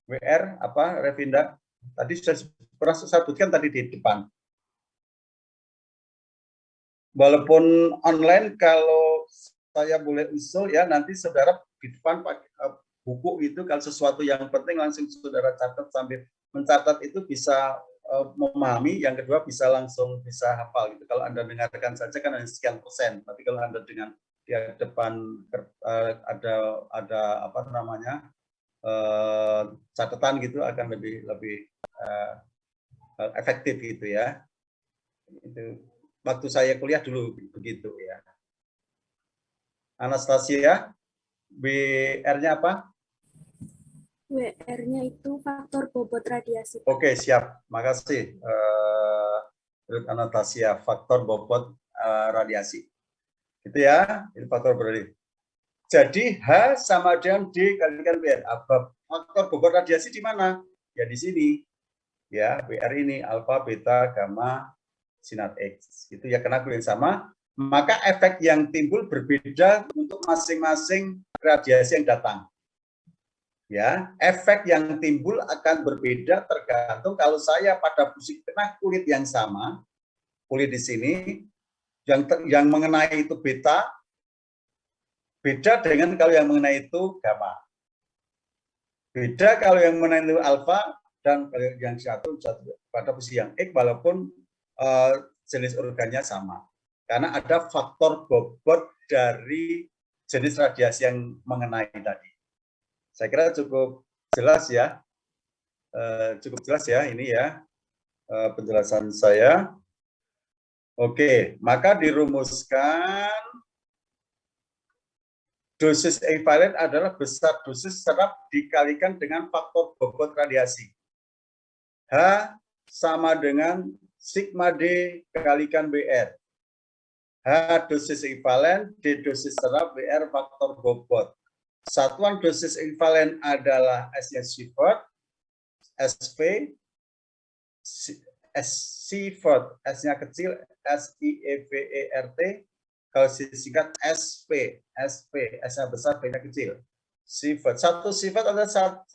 WR apa, Revinda? Tadi sudah pernah saya sebutkan tadi di depan. Walaupun online, kalau saya boleh usul ya, nanti saudara di depan pakai buku itu, kalau sesuatu yang penting langsung saudara catat, sambil mencatat itu bisa memahami, yang kedua bisa langsung bisa hafal gitu. Kalau Anda dengarkan saja kan hanya sekian persen, tapi kalau Anda dengan di depan ada apa namanya, catatan gitu akan lebih efektif gitu ya. Itu waktu saya kuliah dulu begitu ya. Anastasia, WR-nya apa? WR-nya itu faktor bobot radiasi. Oke, siap. Makasih, Anastasia, faktor bobot radiasi. Gitu ya, ini faktor bobot. Jadi H sama dengan D kalikan WR. Faktor bobot radiasi di mana? Ya di sini. Ya, WR ini alfa, beta, gamma, sinar X. Itu ya, kena kulit sama. Maka efek yang timbul berbeda untuk masing-masing radiasi yang datang. Ya, efek yang timbul akan berbeda tergantung kalau saya pada posisi kena kulit yang sama, kulit di sini yang mengenai itu beta, beda dengan kalau yang mengenai itu gamma. Beda kalau yang mengenai itu alfa, dan yang satu pada posisi yang X walaupun jenis organnya sama. Karena ada faktor bobot dari jenis radiasi yang mengenai tadi. Saya kira cukup jelas ya. Cukup jelas ya ini ya penjelasan saya. Oke, maka dirumuskan dosis ekivalen adalah besar dosis serap dikalikan dengan faktor bobot radiasi. H sama dengan sigma D kalikan BR. H dosis ekivalen, D dosis serap, BR faktor bobot. Satuan dosis ekivalen adalah S-nya Sievert, SV, Sievert, S-nya kecil, SIEVERT, kalau disingkat SP, S-nya besar, B-nya kecil. Sifat. Satu sifat adalah 100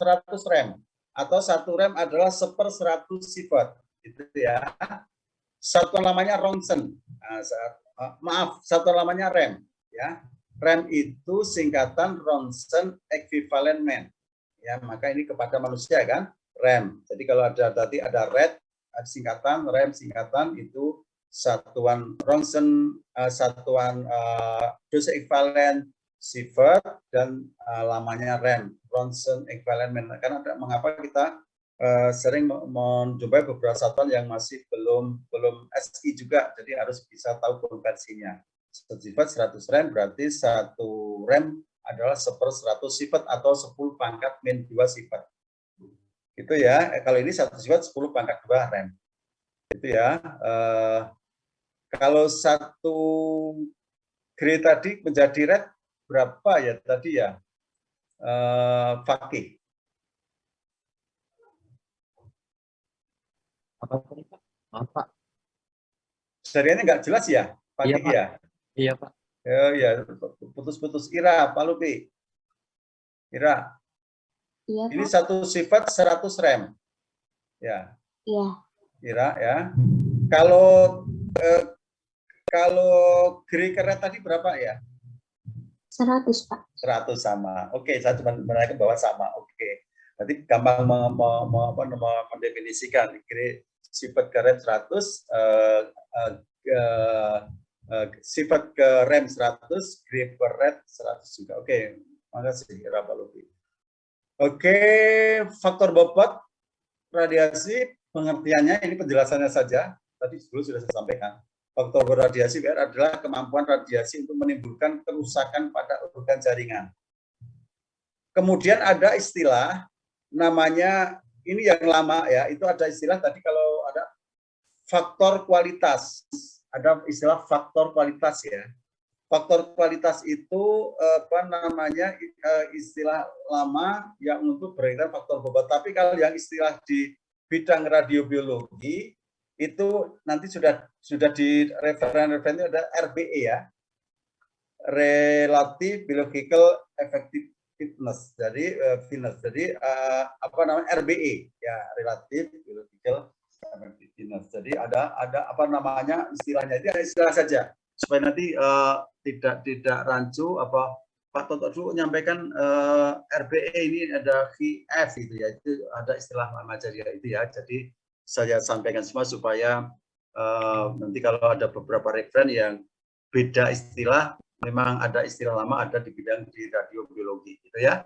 rem. Atau satu rem adalah 1/100 sifat. Gitu ya. Satuan namanya ronsen. Maaf, satuan namanya rem. Ya. Rem itu singkatan ronsen equivalent man. Ya, maka ini kepada manusia kan, rem. Jadi kalau ada tadi ada red, singkatan, rem singkatan itu satuan ronsen, satuan dose ekvivalen sifat dan lamanya rem, ronsen ekvivalen man. Karena mengapa kita sering mencoba beberapa satuan yang masih belum SI juga, jadi harus bisa tahu konversinya. Sifat 100 rem berarti satu rem adalah 1/100 sifat atau 10 pangkat min 2 sifat. Itu ya. Kalau ini satu sifat 10 pangkat 2 rem. Itu ya. Kalau satu gray tadi menjadi red berapa ya tadi ya? Fakih. Apa? Seriannya nggak jelas ya? Fakih Iya, Pak. ya? Iya, Pak. Ya, putus-putus. Ira, Pak Lupi. Ira. Iya, Ini Pak. satu sifat 100 rem. Ya. Iya. Ira ya. Kalau gray keret tadi berapa ya? 100, Pak. 100 sama. Oke, saya cuma menanyakan bahwa sama. Oke. Nanti gampang mendefinisikan. Gray sifat ke rem 100, sifat ke rem 100, gray per red 100 juga. Oke, makasih Pak Lupi. Oke, faktor bobot radiasi pengertiannya ini penjelasannya saja. Tadi dulu sudah saya sampaikan. Faktor radiasi adalah kemampuan radiasi untuk menimbulkan kerusakan pada organ jaringan. Kemudian ada istilah namanya, ini yang lama ya, itu ada istilah tadi kalau ada faktor kualitas. Ada istilah faktor kualitas ya. Faktor kualitas itu istilah lama yang untuk berkaitan faktor bobot. Tapi kalau yang istilah di bidang radiobiologi itu nanti sudah di referen ada RBE ya, Relative Biological Effectiveness. Jadi RBE ya, Relative Biological Effectiveness. Jadi ada istilahnya, itu istilah saja supaya nanti tidak rancu. Pak Toto dulu menyampaikan RBE ini ada VF itu ya, itu ada istilah lama aja ya, itu ya. Jadi saya sampaikan semua supaya nanti kalau ada beberapa referen yang beda istilah, memang ada istilah lama ada di bidang di radiobiologi gitu ya.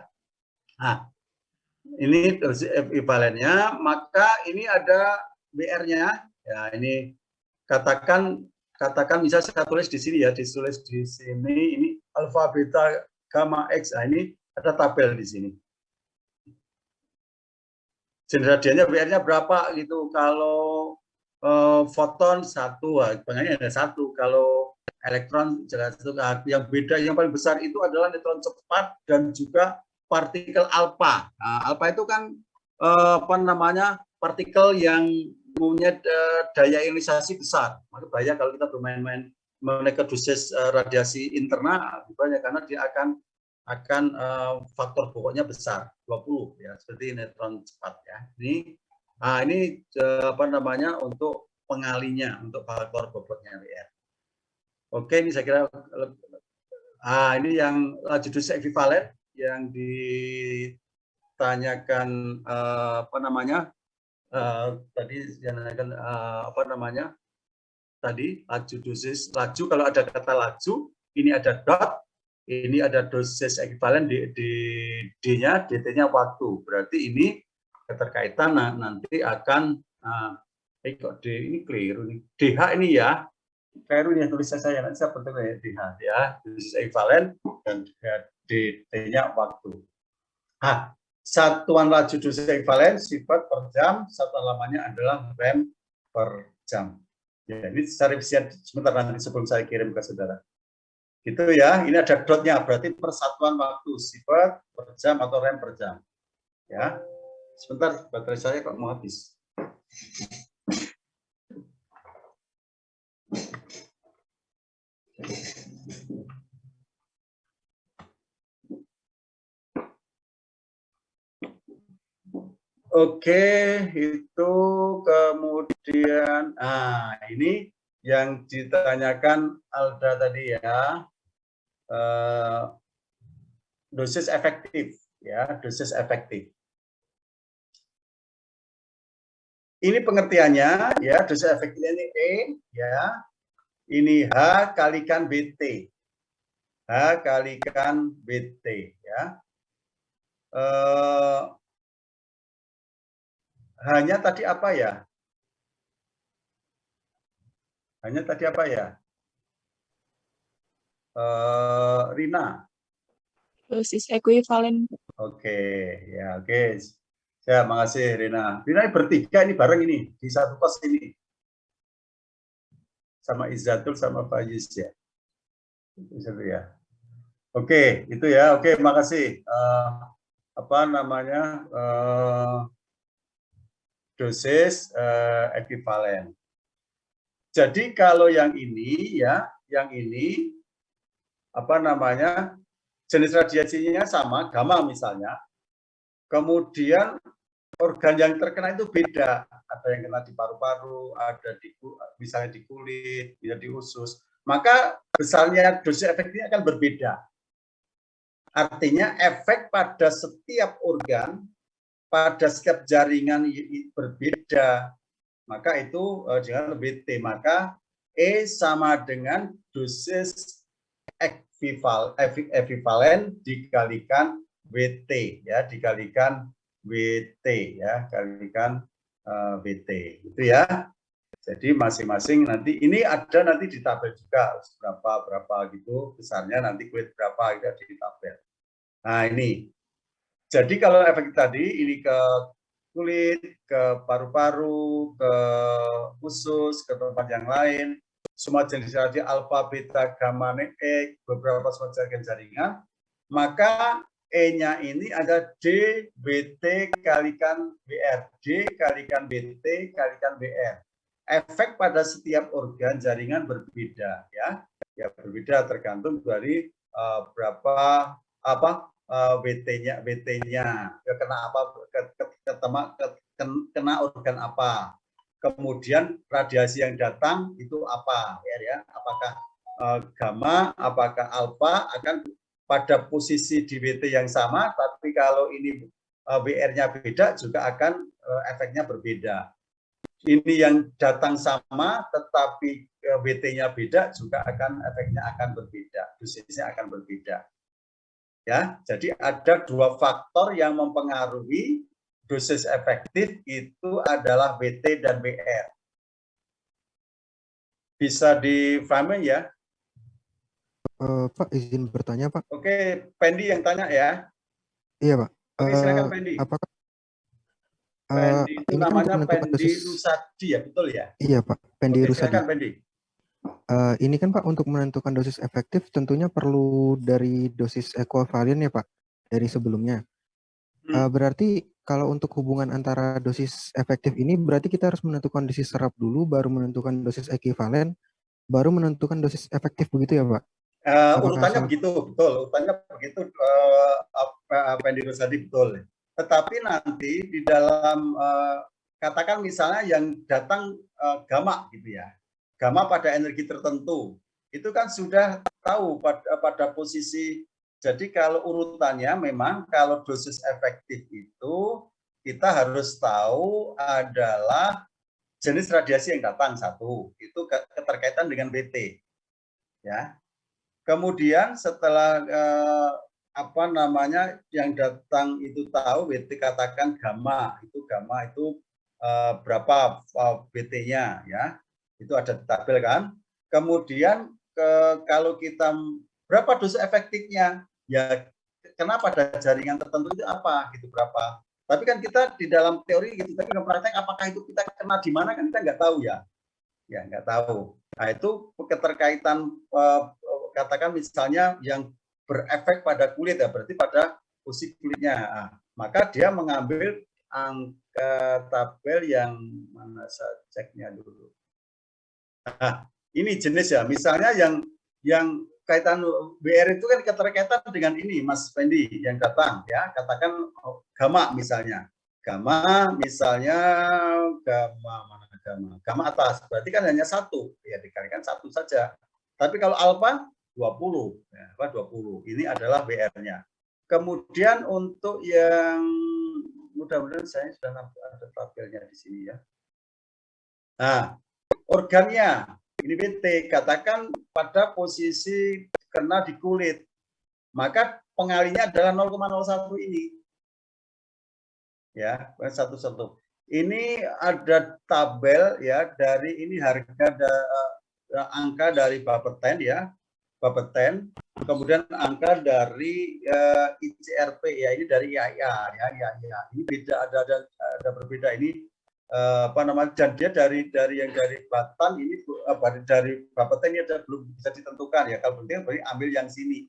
Nah, ini equivalennya, maka ini ada BR-nya. Ya, ini katakan misalnya saya tulis di sini ya, ditulis di sini ini alfa beta gamma x. Nah, ini ada tabel di sini. Jenis radiannya BR-nya berapa gitu. Kalau foton 1, pengennya ada 1. Kalau elektron jelas itu. Yang beda yang paling besar itu adalah neutron cepat dan juga partikel alfa. Nah, alfa itu kan partikel yang punya daya ionisasi besar. Maka bahaya kalau kita bermain-main menaikkan dosis radiasi internal, banyak karena dia akan faktor pokoknya besar 20 ya, seperti neutron cepat ya. Ini untuk pengalinya, untuk faktor bobotnya ya. Oke, ini saya kira ini yang laju dosis ekivalen yang ditanyakan tadi ditanyakan tadi laju dosis. Laju, kalau ada kata laju, ini ada dot, ini ada dosis ekivalen D-nya, DT-nya waktu. Berarti ini keterkaitan nanti akan kok D ini keliru nih. DH ini ya. Keliru nih tulisan saya, nanti saya penting ya DH ya, dosis ekivalen dan DT-nya waktu. Satuan laju dosis ekivalen sifat per jam, satuan lamanya adalah rem per jam. Ya, ini saya revisi sebentar nanti sebelum saya kirim ke saudara. Gitu ya, ini ada dotnya, berarti persatuan waktu, sifat per jam atau rem per jam. Ya, sebentar, baterai saya kok mau habis. Oke, itu kemudian, ini yang ditanyakan Alda tadi ya, dosis efektif, ya, dosis efektif. Ini pengertiannya, ya, dosis efektifnya ini E, ya, ini H kalikan BT, H kalikan BT, ya. Hanya tadi apa ya? Hanya tadi apa ya? Rina. Dosis ekuivalen. Oke, ya oke. Ya, makasih Rina. Rina ini bertiga ini bareng ini di satu kos ini. Sama Izzatul sama Faiz ya. Itu ya. Oke, itu ya. Oke, makasih. Apa namanya? Dosis ekuivalen. Jadi kalau yang ini ya, yang ini apa namanya? Jenis radiasinya sama, gamma misalnya. Kemudian organ yang terkena itu beda. Ada yang kena di paru-paru, ada di misalnya di kulit, bisa di usus. Maka besarnya dosis efektifnya akan berbeda. Artinya efek pada setiap organ, pada setiap jaringan berbeda. Maka itu jangan lebih T. Maka E sama dengan dosis ekuivalen dikalikan WT, ya, dikalikan WT, ya, kalikan WT, itu ya. Jadi masing-masing nanti ini ada nanti di tabel juga berapa gitu besarnya, nanti kulit berapa itu ada di tabel. Nah ini, jadi kalau efek tadi ini ke kulit, ke paru-paru, ke usus, ke tempat yang lain, semua jenis radiasi alfa, beta, gamma, E, beberapa semua jaringan, maka E-nya ini ada D BT kalikan BR, D kalikan BT kalikan BR. Efek pada setiap organ jaringan berbeda, ya, berbeda tergantung dari berapa apa BT-nya, kena apa, kena organ apa. Kemudian radiasi yang datang itu apa, ya, apakah gamma, apakah alfa, akan pada posisi di WT yang sama, tapi kalau ini BR-nya beda juga akan efeknya berbeda. Ini yang datang sama, tetapi WT-nya beda juga akan efeknya akan berbeda, dosisnya akan berbeda. Ya, jadi ada dua faktor yang mempengaruhi dosis efektif, itu adalah WT dan BR. Bisa difahami ya? Pak, izin bertanya, Pak. Oke, Pendi yang tanya ya. Iya, Pak. Oke, silakan Pendi. Apakah Pendi itu ini kan namanya untuk menentukan Pendi dosis... Rusadi ya, betul ya? Iya, Pak. Pendi Oke, Rusadi. silakan Pendi. Ini kan Pak, untuk menentukan dosis efektif tentunya perlu dari dosis ekuivalen ya Pak, dari sebelumnya. Berarti kalau untuk hubungan antara dosis efektif ini berarti kita harus menentukan dosis serap dulu, baru menentukan dosis ekuivalen, baru menentukan dosis efektif, begitu ya Pak? Urutannya begitu, betul. Urutannya begitu, Pendi Rusadi, betul. Tetapi nanti di dalam katakan misalnya yang datang gamma gitu ya, gamma pada energi tertentu, itu kan sudah tahu pada posisi. Jadi kalau urutannya memang kalau dosis efektif itu kita harus tahu adalah jenis radiasi yang datang satu, itu keterkaitan dengan BT, ya. Kemudian setelah apa namanya yang datang itu tahu, BT katakan gamma itu berapa BT-nya, ya. Itu ada di tabel kan. Kemudian kalau kita berapa dosis efektifnya, ya kenapa pada jaringan tertentu itu apa gitu, berapa. Tapi kan kita di dalam teori gitu, tapi dalam praktek apakah itu kita kena di mana kan kita nggak tahu ya. Ya nggak tahu. Nah itu keterkaitan katakan misalnya yang berefek pada kulit ya, berarti pada posisi kulitnya. Nah, maka dia mengambil angka tabel yang mana saya ceknya dulu. Nah, ini jenis ya, misalnya yang kaitan BR itu kan keterkaitan dengan ini Mas Pendi yang datang ya, katakan gamma misalnya. Gamma misalnya gamma mana gamma atas berarti kan hanya 1 ya dikalikan 1 saja. Tapi kalau alfa 20 ya, 20 ini adalah WR-nya. Kemudian untuk yang mudah-mudahan saya sudah ada tabelnya di sini ya. Nah, organnya ini BT katakan pada posisi kena di kulit. Maka pengalinya adalah 0,01 ini. Ya, 1. Ini ada tabel ya dari ini harga angka dari Bapeten ya, Bapeten. Kemudian angka dari ICRP ya, ini dari IAIA ya, IAIA. Ini beda ada berbeda ini apa namanya? Dan dia dari yang dari Batan ini dari Bapeten ini belum bisa ditentukan ya. Kalau penting berarti ambil yang sini.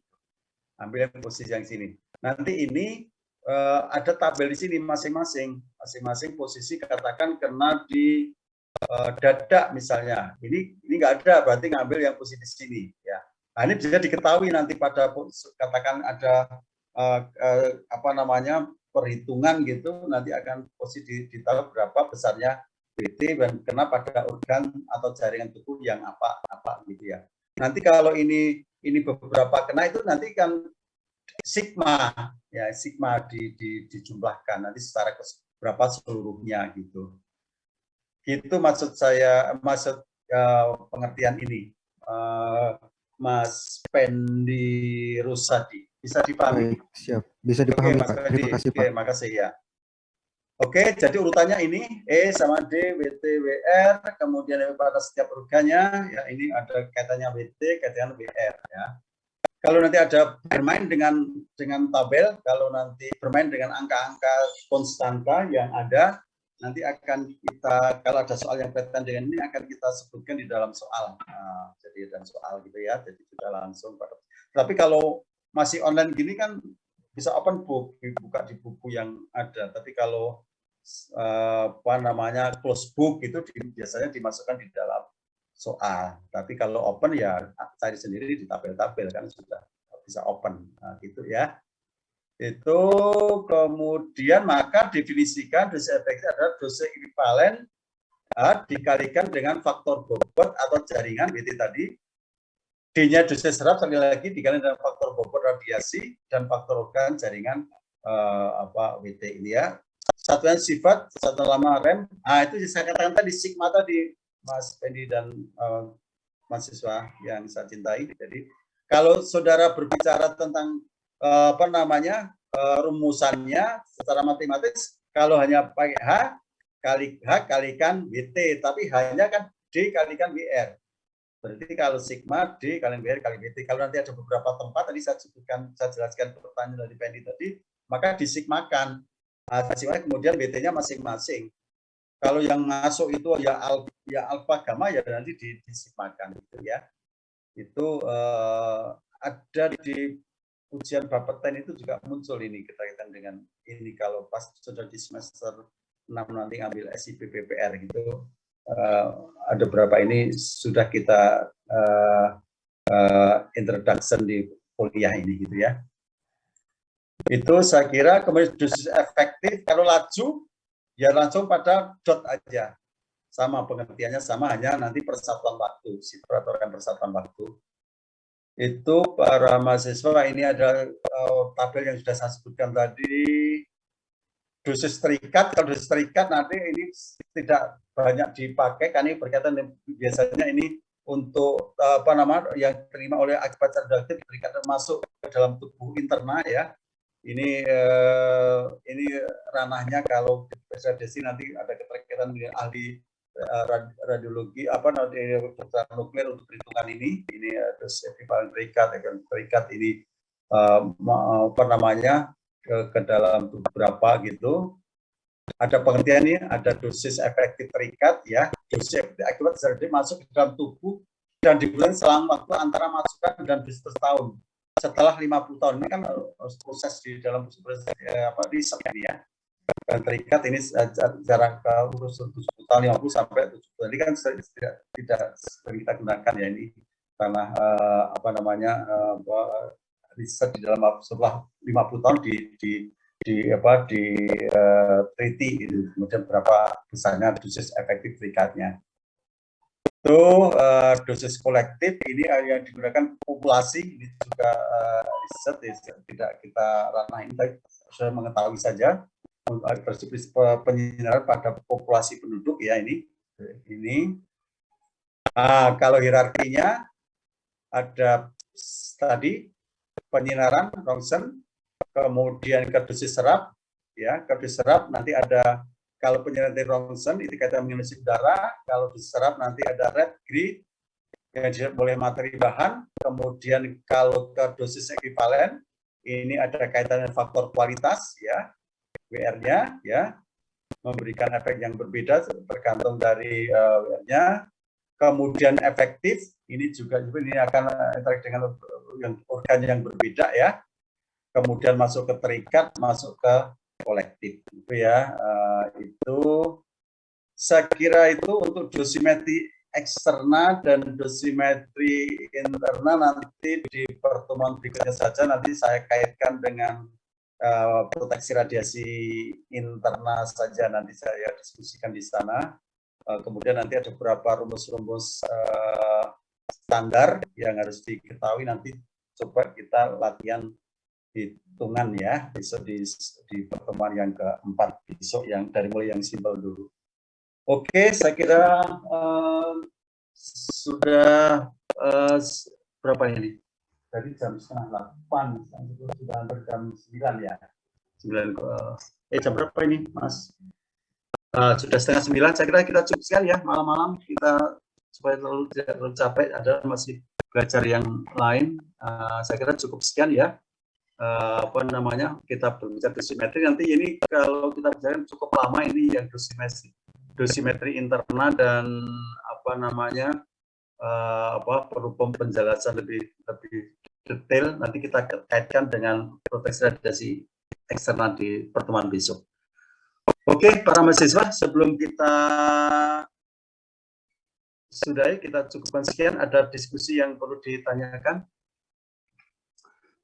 Ambil yang posisi yang sini. Nanti ini ada tabel di sini masing-masing posisi katakan kena di dada misalnya. Ini nggak ada, berarti ngambil yang posisi di sini ya. Nah, ini bisa diketahui nanti pada katakan ada apa namanya perhitungan gitu, nanti akan posisi ditaruh berapa besarnya BT dan kena pada organ atau jaringan tubuh yang apa gitu ya. Nanti kalau ini beberapa kena itu nanti kan sigma ya, sigma dijumlahkan nanti secara berapa seluruhnya gitu. Itu maksud saya, pengertian ini, Mas Pendi Rusadi. Bisa dipahami? Baik, siap. Bisa dipahami, Oke, Pak. Terima kasih, Pak. Oke, makasih ya. Oke, jadi urutannya ini E sama D, WT, WR, kemudian pada setiap organnya, ya ini ada kaitannya WT, kaitannya WR ya. Kalau nanti ada bermain dengan tabel, kalau nanti bermain dengan angka-angka konstanta yang ada, nanti akan kita, kalau ada soal yang kaitan dengan ini, akan kita sebutkan di dalam soal. Nah, jadi dalam soal gitu ya, jadi kita langsung pada. Tapi kalau masih online gini kan bisa open book, dibuka di buku yang ada. Tapi kalau apa namanya close book itu biasanya dimasukkan di dalam soal. Tapi kalau open ya cari sendiri di tabel-tabel kan sudah bisa open. Nah, gitu ya. Itu kemudian maka definisikan dosis efektif adalah dosis ekivalen dikalikan dengan faktor bobot atau jaringan BT tadi. D-nya dosis serap sekali lagi dikalikan dengan faktor bobot radiasi dan faktor organ jaringan WT ini ya. Satuan sifat, satuan lama rem. Nah, itu saya katakan tadi sigma tadi Mas Pendi dan mahasiswa yang saya cintai. Jadi kalau saudara berbicara tentang apa namanya rumusannya secara matematis, kalau hanya pakai H kalikan BT, tapi hanya kan D kalikan WR. Berarti kalau sigma D kalikan WR kali BT. Kalau nanti ada beberapa tempat tadi saya jelaskan pertanyaan dari Pendi tadi, maka disigmakan. Nah, kemudian BT-nya masing-masing. Kalau yang masuk itu ya alfa gamma ya nanti disigmakan gitu ya. Itu ada di ujian Bapeten itu juga muncul ini kaitan dengan ini kalau pas sudah di semester 6 nanti ambil SIP PPR gitu. Ada berapa ini sudah kita introduction di kuliah ini gitu ya. Itu saya kira. Kemudian dosis efektif kalau laju ya langsung pada dot aja, sama pengertiannya sama, hanya nanti persatuan waktu, peraturan persatuan waktu. Itu para mahasiswa ini ada tabel yang sudah saya sebutkan tadi. Dosis terikat, kalau dosis terikat nanti ini tidak banyak dipakai karena ini berkaitan dengan biasanya ini untuk apa namanya yang terima oleh akibat radioaktif terikat masuk ke dalam tubuh interna ya. Ini ranahnya kalau desi nanti ada keterkaitan dengan ahli radiologi apa nanti nuklir untuk perhitungan ini dosis ekivalen terikat ini apa namanya ke dalam tubuh berapa gitu. Ada pengertian ini, ada dosis efektif terikat ya, dosis efektif akibat radioaktif masuk ke dalam tubuh dan diberikan selang waktu antara masukan dan booster tahun. Setelah 50 tahun ini kan proses di dalam proses riset ini ya. Dan terikat ini jarak urus 70 tahun 50 sampai 70 tahun ini kan tidak sering kita gunakan ya ini karena apa namanya riset di dalam setelah 50 tahun diteliti itu, kemudian berapa besarnya dosis efektif frikatnya. Itu dosis kolektif ini yang digunakan populasi, ini juga riset tidak kita ranah ini, tapi saya mengetahui saja penyinaran pada populasi penduduk ya ini. Kalau hierarkinya ada tadi penyinaran Ronsen, kemudian ke dosis serap, ya ke dosis serap nanti ada, kalau penyinaran Ronsen itu kaitan dengan isi udara, kalau dosis serap nanti ada red, green yang tidak boleh materi bahan, kemudian kalau ke dosis ekivalen ini ada kaitan dengan faktor kualitas ya, WR-nya ya, memberikan efek yang berbeda tergantung dari WR-nya. Kemudian efektif ini juga ini akan interaksi dengan organ yang berbeda ya. Kemudian masuk ke terikat, masuk ke kolektif itu ya. Itu saya kira itu untuk dosimetri eksternal dan dosimetri internal nanti di pertemuan berikutnya saja, nanti saya kaitkan dengan proteksi radiasi internal saja, nanti saya diskusikan di sana. Kemudian nanti ada beberapa rumus-rumus standar yang harus diketahui, nanti coba kita latihan hitungan ya besok di pertemuan yang keempat besok, yang dari mulai yang simpel dulu. Oke, saya kira sudah berapa ini? Dari jam 7:30 sudah hampir jam 9 ya. 9 jam berapa ini, Mas? Sudah 8:30, saya kira kita cukup sekali ya, malam-malam kita supaya tidak terlalu capek, ada masih belajar yang lain. Saya kira cukup sekian ya, kita berbicara dosimetri. Nanti ini kalau kita bicara cukup lama ini yang dosimetri internal dan perlu penjelasan lebih detail, nanti kita kaitkan dengan proteksi radiasi eksternal di pertemuan besok. Oke, para mahasiswa, sebelum kita sudahi, kita cukupkan sekian. Ada diskusi yang perlu ditanyakan?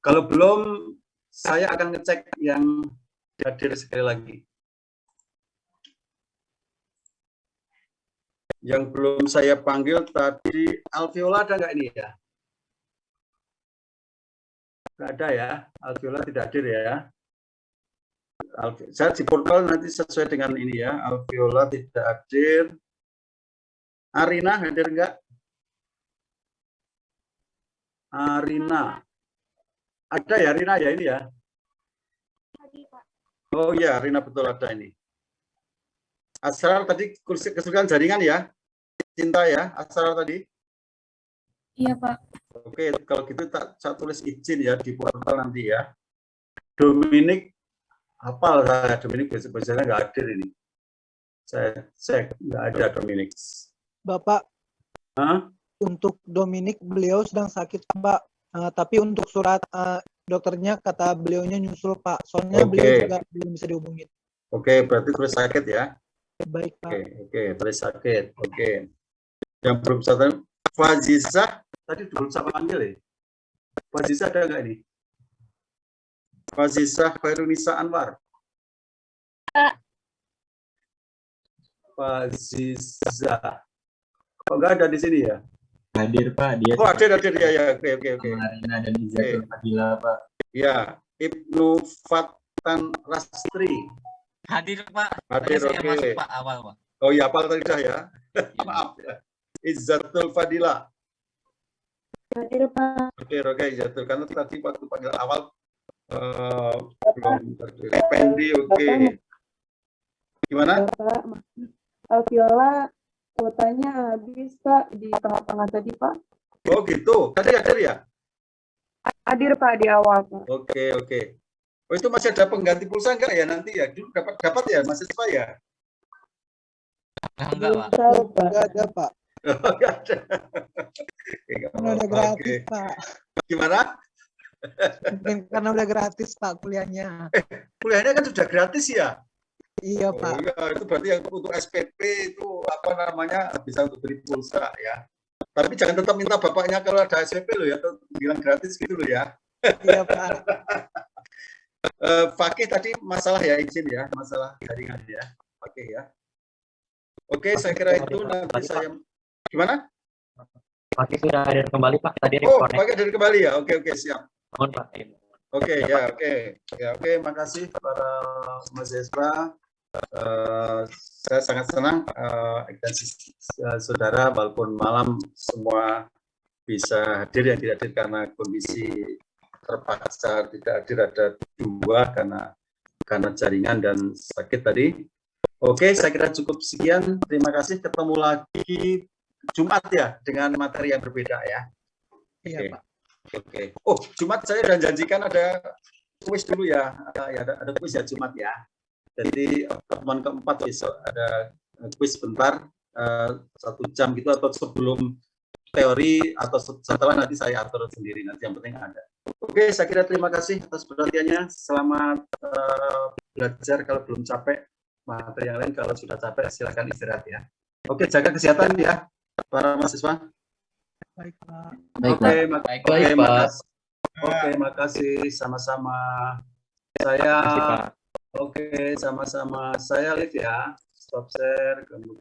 Kalau belum, saya akan ngecek yang hadir sekali lagi. Yang belum saya panggil tadi, Alviola ada nggak ini ya? Nggak ada ya, Alviola tidak hadir ya. Saya di portal nanti sesuai dengan ini ya. Alviola tidak hadir. Arina hadir enggak? Arina. Ada ya Arina ya ini ya? Oh iya, Arina betul ada ini. Asrar tadi kesulitan jaringan ya? Cinta ya, Asrar tadi? Iya, Pak. Oke, kalau gitu saya tulis izin ya di portal nanti ya. Dominik hafal saya, Dominik biasanya nggak hadir ini. Saya cek nggak ada Dominik. Bapak, untuk Dominik beliau sedang sakit Pak, tapi untuk surat dokternya kata beliaunya nyusul Pak, soalnya beliau juga belum bisa dihubungin. Oke, berarti terus sakit ya? Baik Pak. Oke, terus sakit. Oke. Yang belum sadar, Fazizah tadi belum saya panggil ya. Fazizah ada nggak ini? Fazizah Khairunisa Anwar. Fazizah. Kok nggak ada di sini ya? Hadir Pak, dia. Oh hadir ya. Oke. Marina dan Izatul Fadila Pak. Ya, Ibnu Fatan Rastri. Hadir Pak. Hadir, saya oke. masuk Pak awal Pak. Oh iya, apal tadi dah ya. Maaf ya. Izzatul Fadila. Hadir Pak. Hadir, oke Izzatul, karena tadi waktu panggil awal belum hadir. Pendi, oke. Gimana? Bapak, Alviola kuotanya habis Pak di tengah-tengah tadi Pak. Oh gitu, tadi hadir ya? Hadir Pak di awal Pak. Oke. Oh itu masih ada pengganti pulsa enggak ya nanti ya? Dulu dapat ya mahasiswa ya? Enggak Pak. Tahu Pak. Enggak ada Pak. Enggak ada. Karena udah gratis Pak. Gimana? Karena udah gratis Pak kuliahnya. Kuliahnya kan sudah gratis ya? Iya Pak. Oh, iya, itu berarti yang untuk SPP itu bisa untuk beli pulsa ya. Tapi jangan tetap minta bapaknya kalau ada SPP loh ya, atau bilang gratis gitu loh ya. Iya Pak. Fakih tadi masalah ya izin ya, masalah jaringan ya, Fakih ya. Oke, saya kira itu nanti saya gimana? Pakai sudah hadir kembali Pak. Tadi Oh, Fakih dari kembali ya. Oke, siap. Mohon Pak. Oke, ya, oke. Makasih para mahasiswa. Saya sangat senang dan saudara walaupun malam semua bisa hadir, yang tidak hadir karena kondisi terpaksa tidak hadir ada 2 karena jaringan dan sakit tadi. Oke, saya kira cukup sekian. Terima kasih. Ketemu lagi Jumat ya dengan materi yang berbeda ya. Iya, Pak. Oke. Oh, Jumat saya sudah janjikan ada kuis dulu ya. Ada kuis ya Jumat ya. Jadi pertemuan keempat besok ada kuis bentar 1 jam gitu, atau sebelum teori atau setelah nanti saya atur sendiri, nanti yang penting ada. Oke, saya kira terima kasih atas perhatiannya. Selamat belajar. Kalau belum capek materi yang lain, kalau sudah capek silakan istirahat ya. Oke, jaga kesehatan ya para mahasiswa. Baik, Pak. Baik, Pak. Oke, makasih sama-sama. Saya Oke, sama-sama. Saya live ya. Stop share kemudian